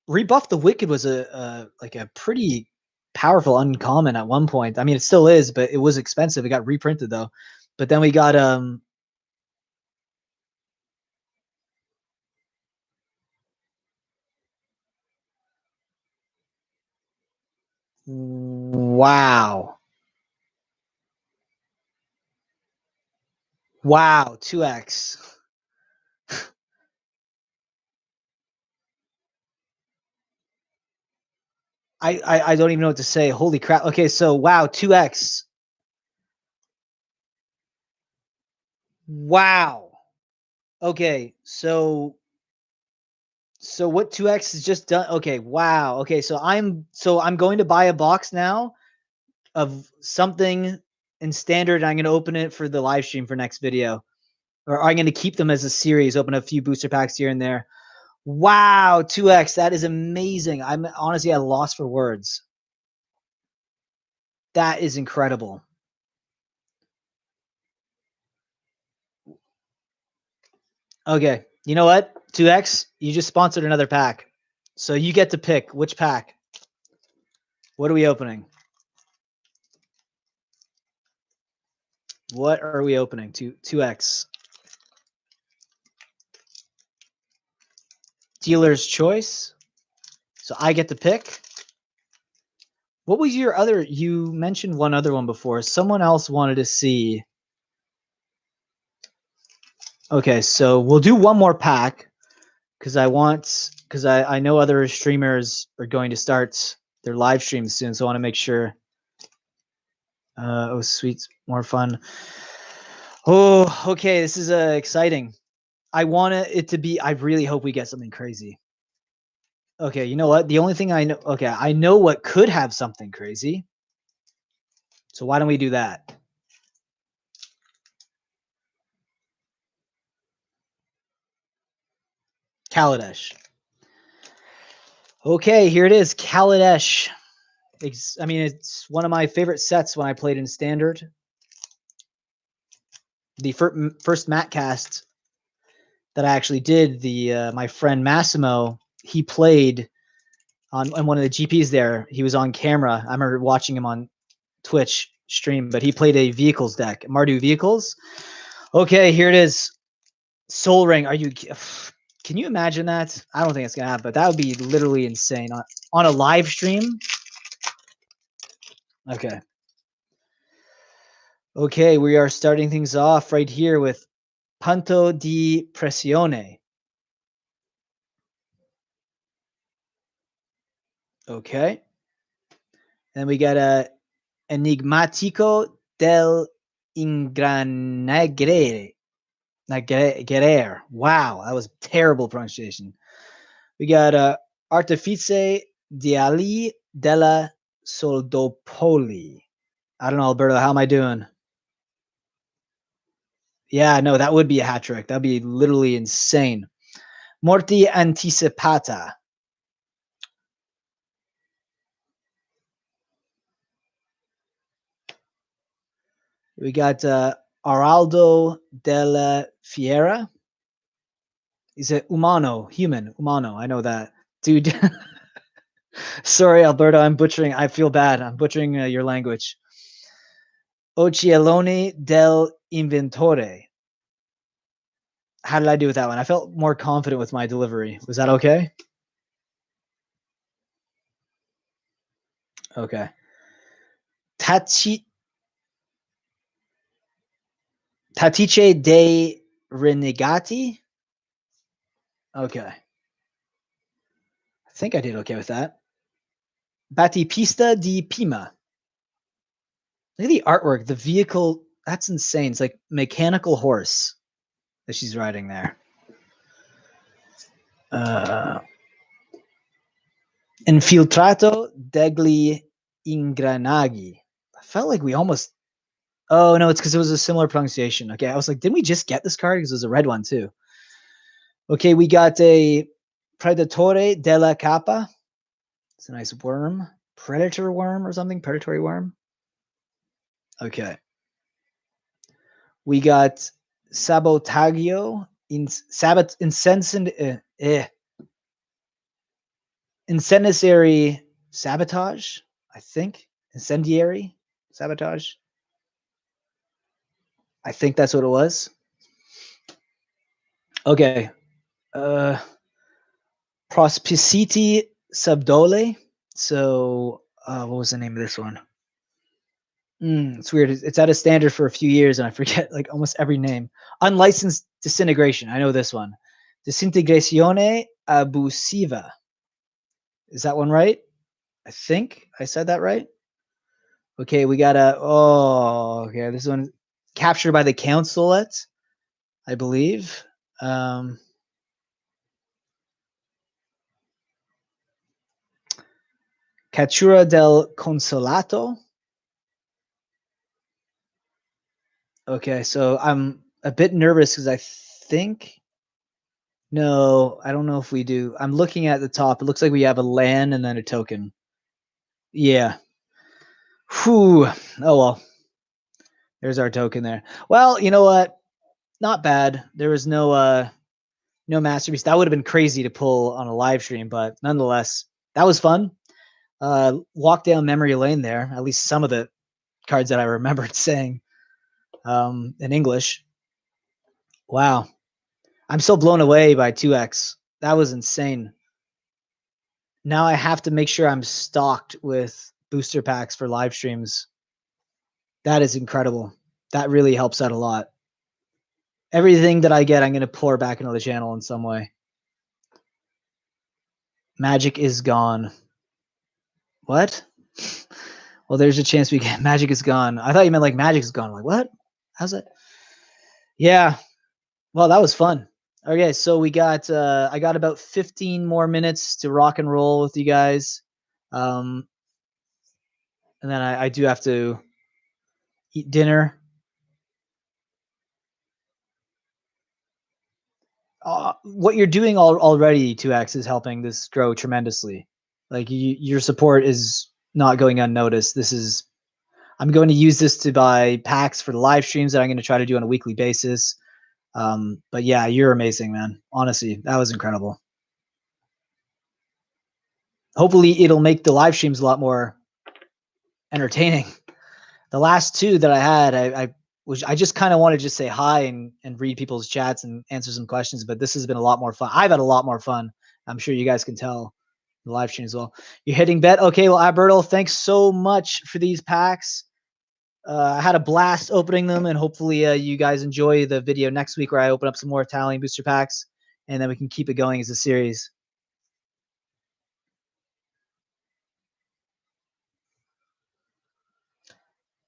Rebuff the Wicked was a like a pretty powerful uncommon at one point. I mean, it still is, but it was expensive. It got reprinted though. But then we got wow. Wow, 2x. I don't even know what to say. Holy crap. Okay, so wow, 2x. Wow. Okay, so what 2x has just done? Okay, wow. Okay, so I'm going to buy a box now of something in standard. I'm going to open it for the live stream for next video. Or I'm going to keep them as a series, open a few booster packs here and there. Wow, 2x. That is amazing. I'm honestly at a loss for words. That is incredible. Okay, you know what? 2x, you just sponsored another pack. So you get to pick which pack. What are we opening? What are we opening? 2x. Dealer's choice. So I get to pick. What was your other? You mentioned one other one before. Someone else wanted to see. Okay, so we'll do one more pack because I know other streamers are going to start their live streams soon, so I want to make sure. Oh, sweet, more fun. Oh, okay, this is exciting. I want it to be. I really hope we get something crazy. Okay, you know what? The only thing I know. Okay, I know what could have something crazy. So why don't we do that? Kaladesh. Okay, here it is, Kaladesh. I mean, it's one of my favorite sets when I played in Standard. The first Mattcast that I actually did, my friend Massimo, he played on one of the GPs there. He was on camera. I remember watching him on Twitch stream, but he played a vehicles deck, Mardu vehicles. Okay, here it is. Soul Ring. Are you? Can you imagine that? I don't think it's gonna happen, but that would be literally insane on a live stream. Okay. Okay, we are starting things off right here with Punto di Pressione. Okay. Then we got a Enigmatico del Ingranagre. Wow, that was terrible pronunciation. We got Artifice di Ali della Soldopoli. I don't know, Alberto. How am I doing? Yeah, no, that would be a hat trick. That'd be literally insane. Morti Anticipata. We got Araldo della Fiera. He's a human, umano. I know that. Dude. Sorry, Alberto. I'm butchering. I feel bad. I'm butchering your language. Occhiellone del Inventore. How did I do with that one? I felt more confident with my delivery. Was that okay? Okay. Tatice dei Renegati. Okay. I think I did okay with that. Battipista di Pima. Look at the artwork. The vehicle. That's insane. It's like mechanical horse that she's riding there. Infiltrato degli Ingranaghi. I felt like we almost. Oh no, it's because it was a similar pronunciation. Okay, I was like, didn't we just get this card? Because it was a red one too. Okay, we got a Predatore della Capa. It's a nice worm. Predator worm or something? Predatory worm. Okay. We got Sabotaggio Incendiary Sabotage. I think. Incendiary sabotage. I think that's what it was. Okay. Prospicity subdole. So, what was the name of this one? It's weird. It's at a standard for a few years, and I forget like almost every name. Unlicensed disintegration. I know this one. Disintegrazione abusiva. Is that one right? I think I said that right. Okay, we got a. Oh, okay. This one captured by the consulate, I believe. Cattura del Consolato. Okay, so I'm a bit nervous because I think. No, I don't know if we do. I'm looking at the top. It looks like we have a land and then a token. Yeah. Whew. Oh well. There's our token there. Well, you know what? Not bad. There was no masterpiece. That would have been crazy to pull on a live stream, but nonetheless, that was fun. Walk down memory lane there. At least some of the cards that I remembered saying in English. Wow. I'm so blown away by 2x. That was insane. Now I have to make sure I'm stocked with booster packs for live streams. That is incredible. That really helps out a lot. Everything that I get, I'm going to pour back into the channel in some way. Magic is gone. What? Well, there's a chance we get magic is gone. I thought you meant like magic is gone. I'm like, what? How's that? Yeah. Well, that was fun. Okay, so we got I got about 15 more minutes to rock and roll with you guys. And then I do have to eat dinner. What you're doing already, 2x, is helping this grow tremendously. Like your support is not going unnoticed. I'm going to use this to buy packs for the live streams that I'm going to try to do on a weekly basis. But yeah, you're amazing, man. Honestly, that was incredible. Hopefully it'll make the live streams a lot more entertaining. The last two that I had, I just kind of wanted to just say hi and read people's chats and answer some questions, but this has been a lot more fun. I've had a lot more fun. I'm sure you guys can tell the live stream as well. You're hitting bet. Okay, well, Alberto, thanks so much for these packs. I had a blast opening them, and hopefully you guys enjoy the video next week where I open up some more Italian booster packs, and then we can keep it going as a series.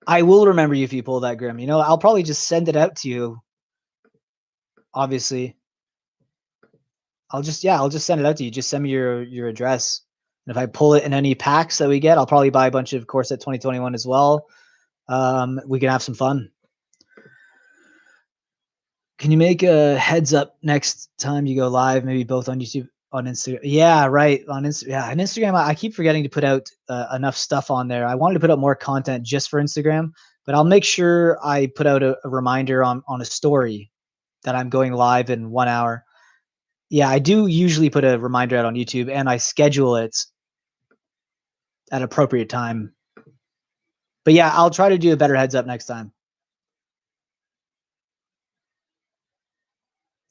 I will remember you if you pull that, Grim. You know, I'll probably just send it out to you. Obviously, I'll just send it out to you. Just send me your address, and if I pull it in any packs that we get, I'll probably buy a bunch of Core Set 2021 as well. We can have some fun. Can you make a heads up next time you go live? Maybe both on YouTube, on Instagram. Yeah, right. On Instagram. Yeah, on Instagram, I keep forgetting to put out enough stuff on there. I wanted to put out more content just for Instagram, but I'll make sure I put out a reminder on a story that I'm going live in 1 hour. Yeah, I do usually put a reminder out on YouTube, and I schedule it at appropriate time. But yeah, I'll try to do a better heads up next time.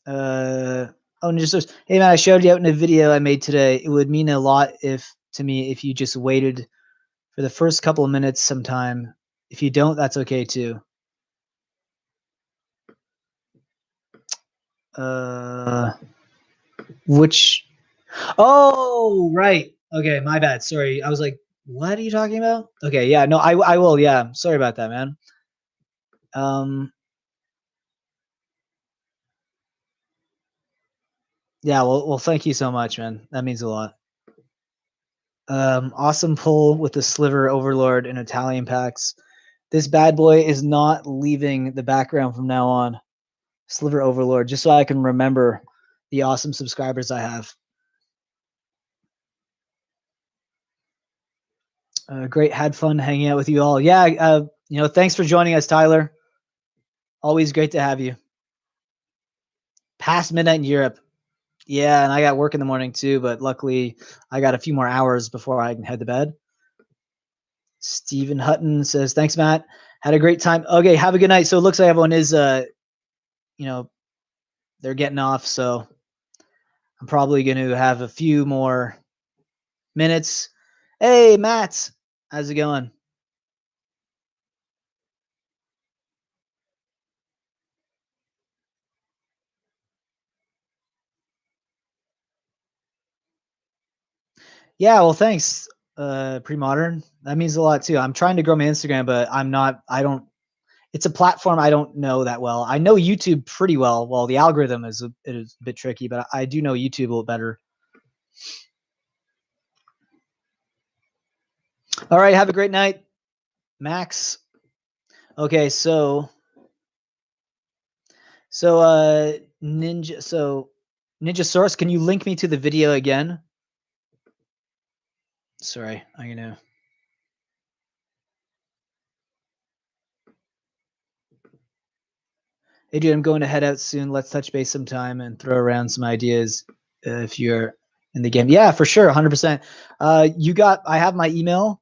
Oh, just hey man, I showed you out in a video I made today. It would mean a lot to me if you just waited for the first couple of minutes sometime. If you don't, that's okay too. Which? Oh, right. Okay, my bad. Sorry, I was like, what are you talking about? Okay, yeah, no, I will. Yeah, sorry about that, man. Yeah, well, thank you so much, man. That means a lot. Awesome pull with the Sliver Overlord in Italian packs. This bad boy is not leaving the background from now on. Sliver Overlord, just so I can remember the awesome subscribers I have. Great, had fun hanging out with you all. Yeah, thanks for joining us, Tyler. Always great to have you. Past midnight in Europe. Yeah, and I got work in the morning too, but luckily I got a few more hours before I can head to bed. Stephen Hutton says, thanks, Matt. Had a great time. Okay, have a good night. So it looks like everyone is, you know, they're getting off. So I'm probably going to have a few more minutes. Hey, Matt, how's it going? Yeah, well, thanks, Pre-Modern. That means a lot too. I'm trying to grow my Instagram, but I don't, it's a platform I don't know that well. I know YouTube pretty well. Well, the algorithm it is a bit tricky, but I do know YouTube a little better. All right, have a great night, Max. Okay, so Ninja Source, can you link me to the video again? Sorry, I'm gonna. Hey, dude, I'm going to head out soon. Let's touch base sometime and throw around some ideas if you're in the game. Yeah, for sure, 100%. I have my email.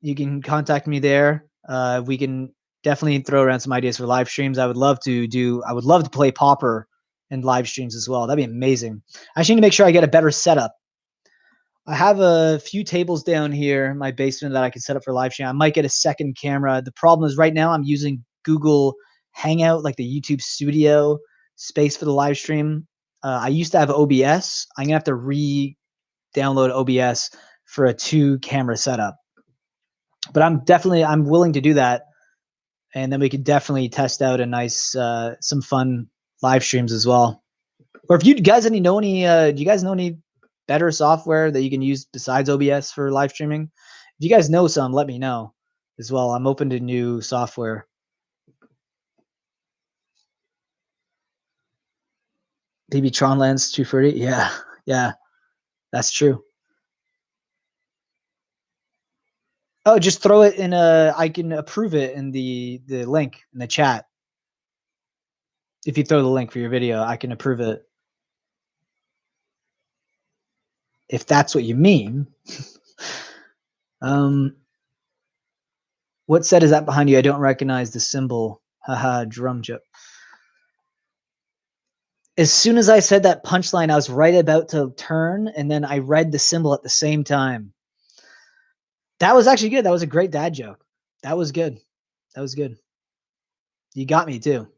You can contact me there. We can definitely throw around some ideas for live streams. I would love to play Pauper in live streams as well. That'd be amazing. I just need to make sure I get a better setup. I have a few tables down here in my basement that I can set up for live stream. I might get a second camera. The problem is right now I'm using Google Hangout, like the YouTube Studio space for the live stream. I used to have OBS. I'm gonna have to re-download OBS for a 2-camera setup. But I'm willing to do that, and then we could definitely test out a nice some fun live streams as well. Or if you guys do you guys know any better software that you can use besides OBS for live streaming? If you guys know some, let me know as well. I'm open to new software. Maybe Tronlands 230. Yeah, yeah, that's true. Oh, just throw it in a. I can approve it in the link in the chat. If you throw the link for your video, I can approve it. If that's what you mean. What set is that behind you? I don't recognize the symbol. Haha, drum joke. As soon as I said that punchline, I was right about to turn, and then I read the symbol at the same time. That was actually good. That was a great dad joke. That was good. That was good. You got me too.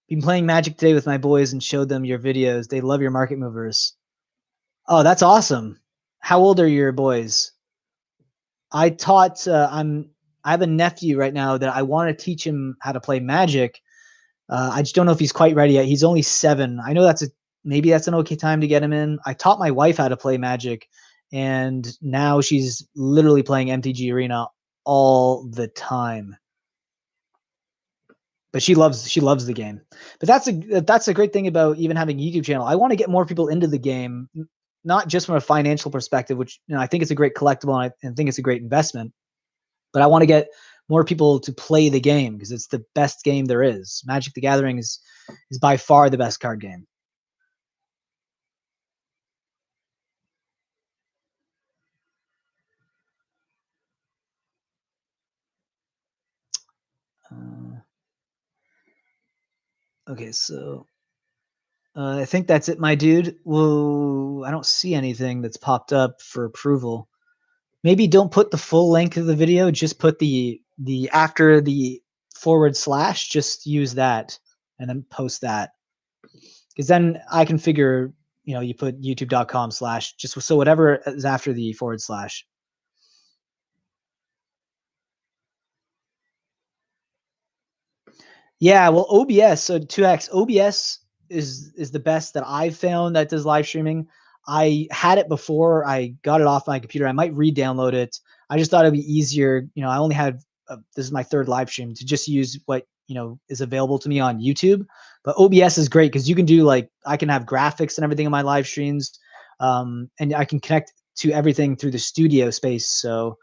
Been playing Magic today with my boys and showed them your videos. They love your market movers. Oh, that's awesome. How old are your boys? I taught. I have a nephew right now that I want to teach him how to play Magic. I just don't know if he's quite ready yet. He's only 7. I know maybe that's an okay time to get him in. I taught my wife how to play Magic, and now she's literally playing MTG Arena all the time. But she loves the game. But that's a great thing about even having a YouTube channel. I want to get more people into the game, not just from a financial perspective, which I think it's a great collectible and I think it's a great investment. But I want to get more people to play the game because it's the best game there is. Magic the Gathering is by far the best card game. Okay, so I think that's it, my dude. Whoa, I don't see anything that's popped up for approval. Maybe don't put the full length of the video. Just put the after the / just use that and then post that. Because then I can figure, you put youtube.com/ just so whatever is after the /. Yeah, well, OBS, so 2x OBS is the best that I've found that does live streaming. I had it before. I got it off my computer. I might re-download it. I just thought it'd be easier. I only had this is my 3rd live stream to just use what is available to me on YouTube. But OBS is great because you can do I can have graphics and everything in my live streams, and I can connect to everything through the studio space. So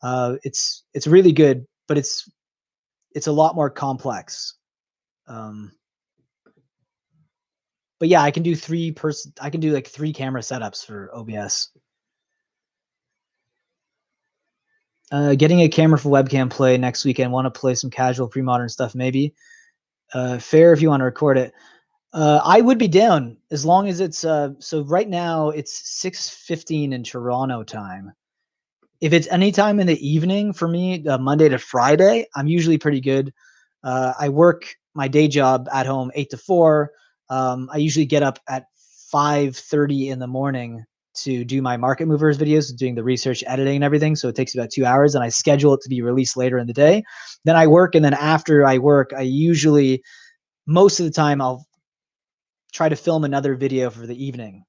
it's really good, but it's a lot more complex. But yeah, I can do I can do 3 camera setups for OBS. Getting a camera for webcam play next weekend. Want to play some casual pre-modern stuff, maybe. Fair if you want to record it. I would be down as long as it's so right now it's 6:15 in Toronto time. If it's any time in the evening for me, Monday to Friday, I'm usually pretty good. I work my day job at home 8 to 4. I usually get up at 5:30 in the morning to do my market movers videos, doing the research, editing, and everything. So it takes about 2 hours, and I schedule it to be released later in the day. Then I work, and then after I work, I usually most of the time I'll try to film another video for the evening.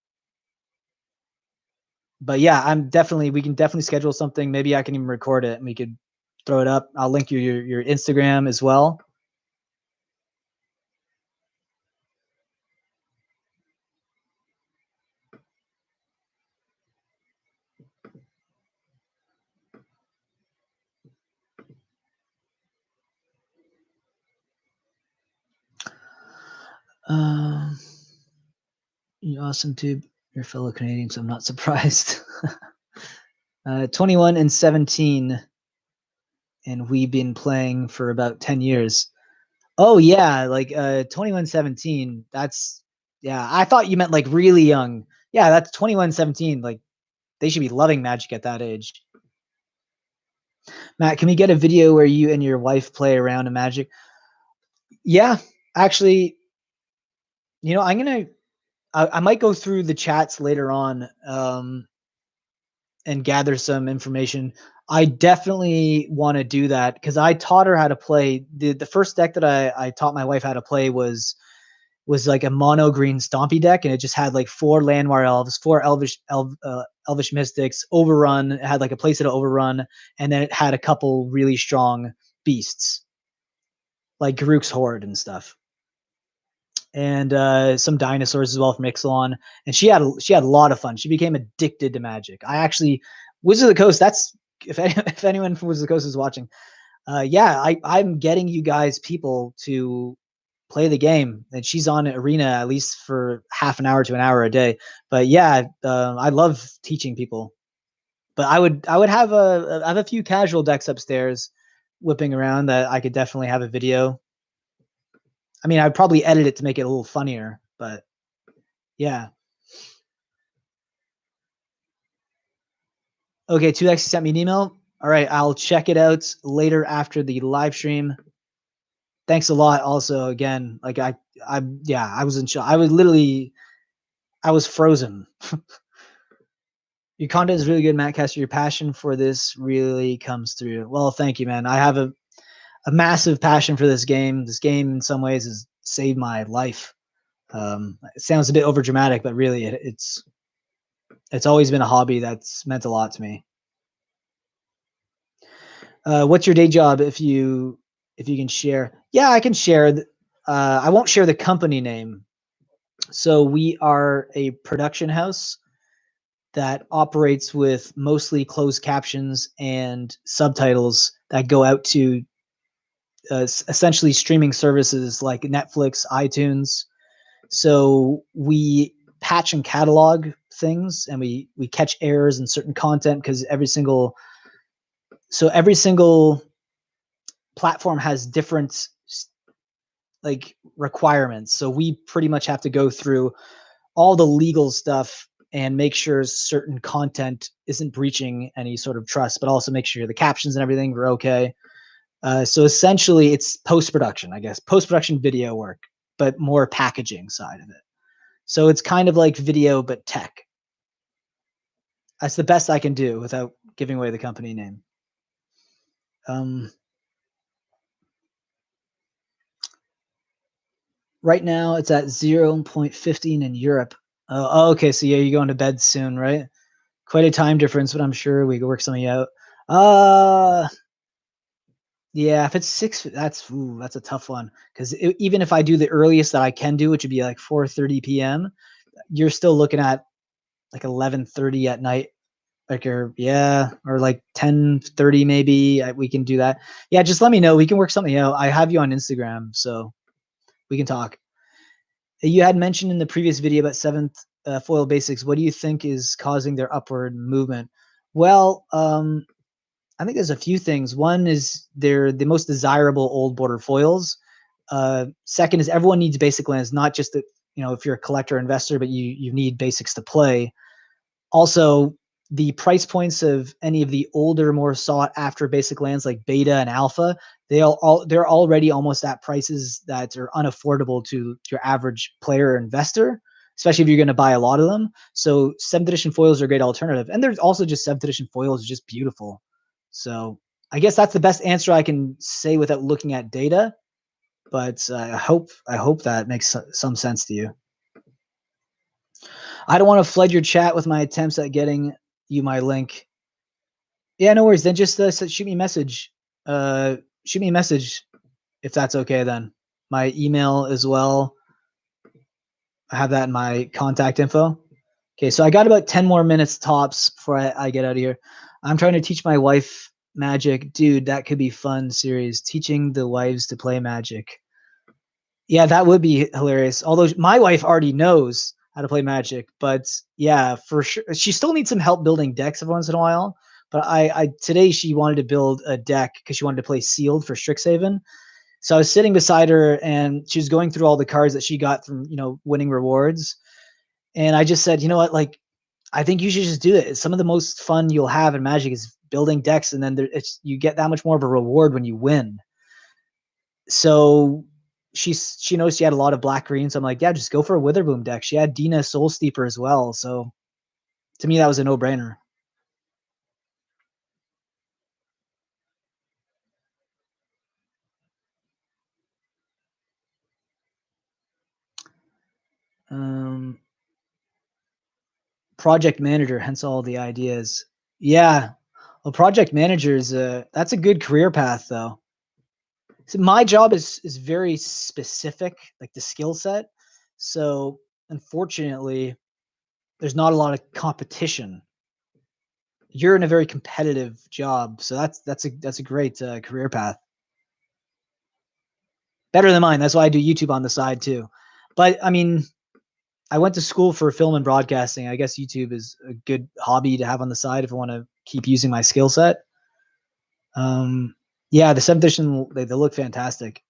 But yeah, we can definitely schedule something. Maybe I can even record it and we could throw it up. I'll link your Instagram as well. You awesome too. Your fellow Canadians, I'm not surprised. 21 and 17, and we've been playing for about 10 years. Oh yeah, like 21-17. That's yeah. I thought you meant like really young. Yeah, that's 21-17. Like they should be loving Magic at that age. Matt, can we get a video where you and your wife play around in Magic? Yeah, actually, I might go through the chats later on and gather some information. I definitely want to do that because I taught her how to play. The first deck that I taught my wife how to play was like a mono green stompy deck, and it just had like 4 Landwar elves, 4 elvish mystics, overrun. It had like a playset of overrun, and then it had a couple really strong beasts like Garruk's Horde and stuff, and some dinosaurs as well from Ixalan. And she had a lot of fun. She became addicted to Magic. I actually Wizard of the Coast. That's if anyone from Wizard of the Coast is watching. Yeah, I'm getting you guys people to play the game, and she's on Arena at least for half an hour to an hour a day. But yeah, I love teaching people. But I would have I have a few casual decks upstairs whipping around that I could definitely have a video. I mean, I'd probably edit it to make it a little funnier, but yeah. Okay, 2x sent me an email. All right, I'll check it out later after the live stream. Thanks a lot. Also, again, like yeah, I was in shock. I was frozen. Your content is really good, Mattcaster. Your passion for this really comes through. Well, thank you, man. I have a massive passion for this game. This game, in some ways, has saved my life. It sounds a bit overdramatic, but really, it's always been a hobby that's meant a lot to me. What's your day job if you can share? Yeah, I can share. I won't share the company name. So we are a production house that operates with mostly closed captions and subtitles that go out to essentially streaming services like Netflix, iTunes. So we patch and catalog things, and we catch errors in certain content because every single platform has different like requirements. So we pretty much have to go through all the legal stuff and make sure certain content isn't breaching any sort of trust, but also make sure the captions and everything are okay. So essentially, it's post-production, I guess, post-production video work, but more packaging side of it. So it's kind of like video, but tech. That's the best I can do without giving away the company name. Right now, it's at 0.15 in Europe. Okay, so yeah, you're going to bed soon, right? Quite a time difference, but I'm sure we can work something out. Yeah, if it's 6, that's a tough one because even if I do the earliest that I can do, which would be like 4:30 p.m., you're still looking at like 11:30 at night, or like 10:30 maybe. We can do that. Yeah, just let me know. We can work something out. I have you on Instagram, so we can talk. You had mentioned in the previous video about 7th foil basics. What do you think is causing their upward movement? Well, I think there's a few things. One is they're the most desirable old border foils. Second is everyone needs basic lands, not just that, if you're a collector or investor, but you need basics to play. Also, the price points of any of the older, more sought after basic lands like beta and alpha, they're already almost at prices that are unaffordable to your average player or investor, especially if you're going to buy a lot of them. So 7th edition foils are a great alternative. And there's also just 7th edition foils are just beautiful. So I guess that's the best answer I can say without looking at data. But I hope that makes some sense to you. I don't want to flood your chat with my attempts at getting you my link. Yeah, no worries. Then just shoot me a message. Shoot me a message if that's okay. Then my email as well. I have that in my contact info. Okay, so I got about 10 more minutes tops before I get out of here. I'm trying to teach my wife Magic. Dude, that could be fun series. Teaching the wives to play Magic. Yeah, that would be hilarious. Although my wife already knows how to play Magic, but yeah, for sure. She still needs some help building decks every once in a while. But I today she wanted to build a deck because she wanted to play Sealed for Strixhaven. So I was sitting beside her and she was going through all the cards that she got from, winning rewards. And I just said, you know what, like, I think you should just do it. Some of the most fun you'll have in Magic is building decks, and then you get that much more of a reward when you win. So she knows she had a lot of black green, so I'm like, yeah, just go for a Witherbloom deck. She had Dina Soul Steeper as well, so to me that was a no-brainer. Project manager, hence all the ideas. Yeah, well, project manager is that's a good career path though. So my job is very specific, like the skill set. So unfortunately, there's not a lot of competition. You're in a very competitive job, so that's a great career path. Better than mine. That's why I do YouTube on the side too. But I mean, I went to school for film and broadcasting. I guess YouTube is a good hobby to have on the side if I want to keep using my skill set. Yeah, the 7th edition, they look fantastic.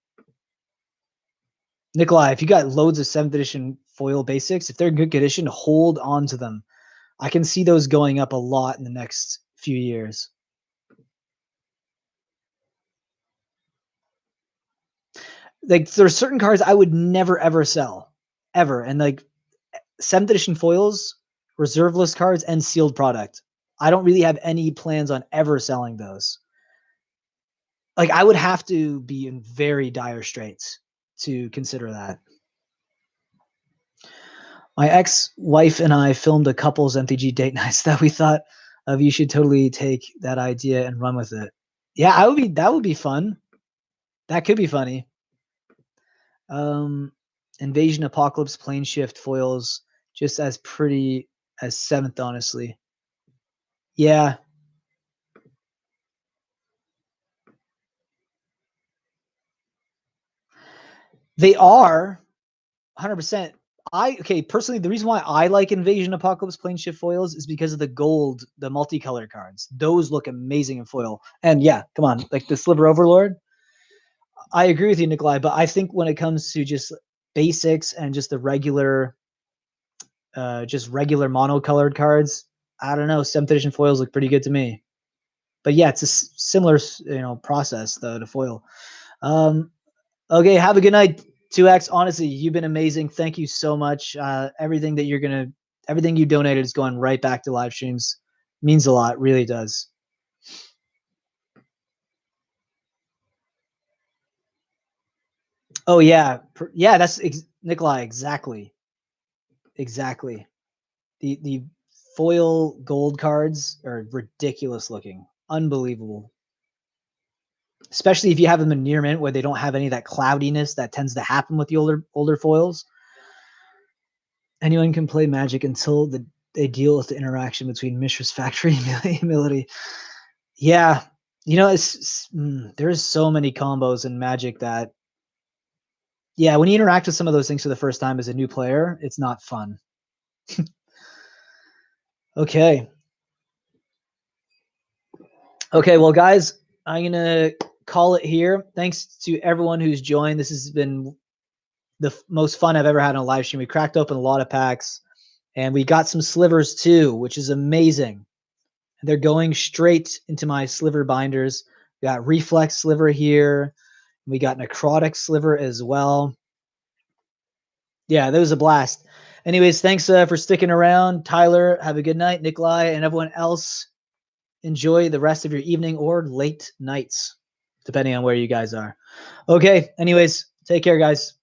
Nikolai, if you got loads of 7th edition foil basics, if they're in good condition, hold on to them. I can see those going up a lot in the next few years. Like, there's certain cards I would never ever sell, ever. And like 7th edition foils, reserve list cards, and sealed product. I don't really have any plans on ever selling those. Like, I would have to be in very dire straits to consider that. My ex-wife and I filmed a couples MTG date nights that we thought of. You should totally take that idea and run with it. Yeah, that would be fun. That could be funny. Invasion Apocalypse Plane Shift foils just as pretty as 7th, honestly. Yeah. They are 100%. Personally, the reason why I like Invasion Apocalypse Plane Shift foils is because of the gold, the multicolor cards. Those look amazing in foil. And yeah, come on, like the Sliver Overlord. I agree with you, Nikolai, but I think when it comes to just basics and just the regular monocolored cards, I don't know. 7th edition foils look pretty good to me. But yeah, it's a similar, process though to foil. Okay, have a good night, 2X. Honestly, you've been amazing. Thank you so much. Everything you donated is going right back to live streams. Means a lot, really does. Oh yeah, that's Nikolai. Exactly. The foil gold cards are ridiculous looking, unbelievable. Especially if you have them in near mint where they don't have any of that cloudiness that tends to happen with the older foils. Anyone can play Magic until they deal with the interaction between Mishra's Factory and Humility. Yeah, there's so many combos in Magic that, yeah, when you interact with some of those things for the first time as a new player, it's not fun. Okay. Okay, well, guys, I'm going to call it here. Thanks to everyone who's joined. This has been the most fun I've ever had on a live stream. We cracked open a lot of packs, and we got some slivers too, which is amazing. They're going straight into my sliver binders. We got reflex sliver here. We got necrotic sliver as well. Yeah, that was a blast. Anyways, thanks for sticking around. Tyler, have a good night. Nikolai, and everyone else, enjoy the rest of your evening or late nights, depending on where you guys are. Okay, anyways, take care, guys.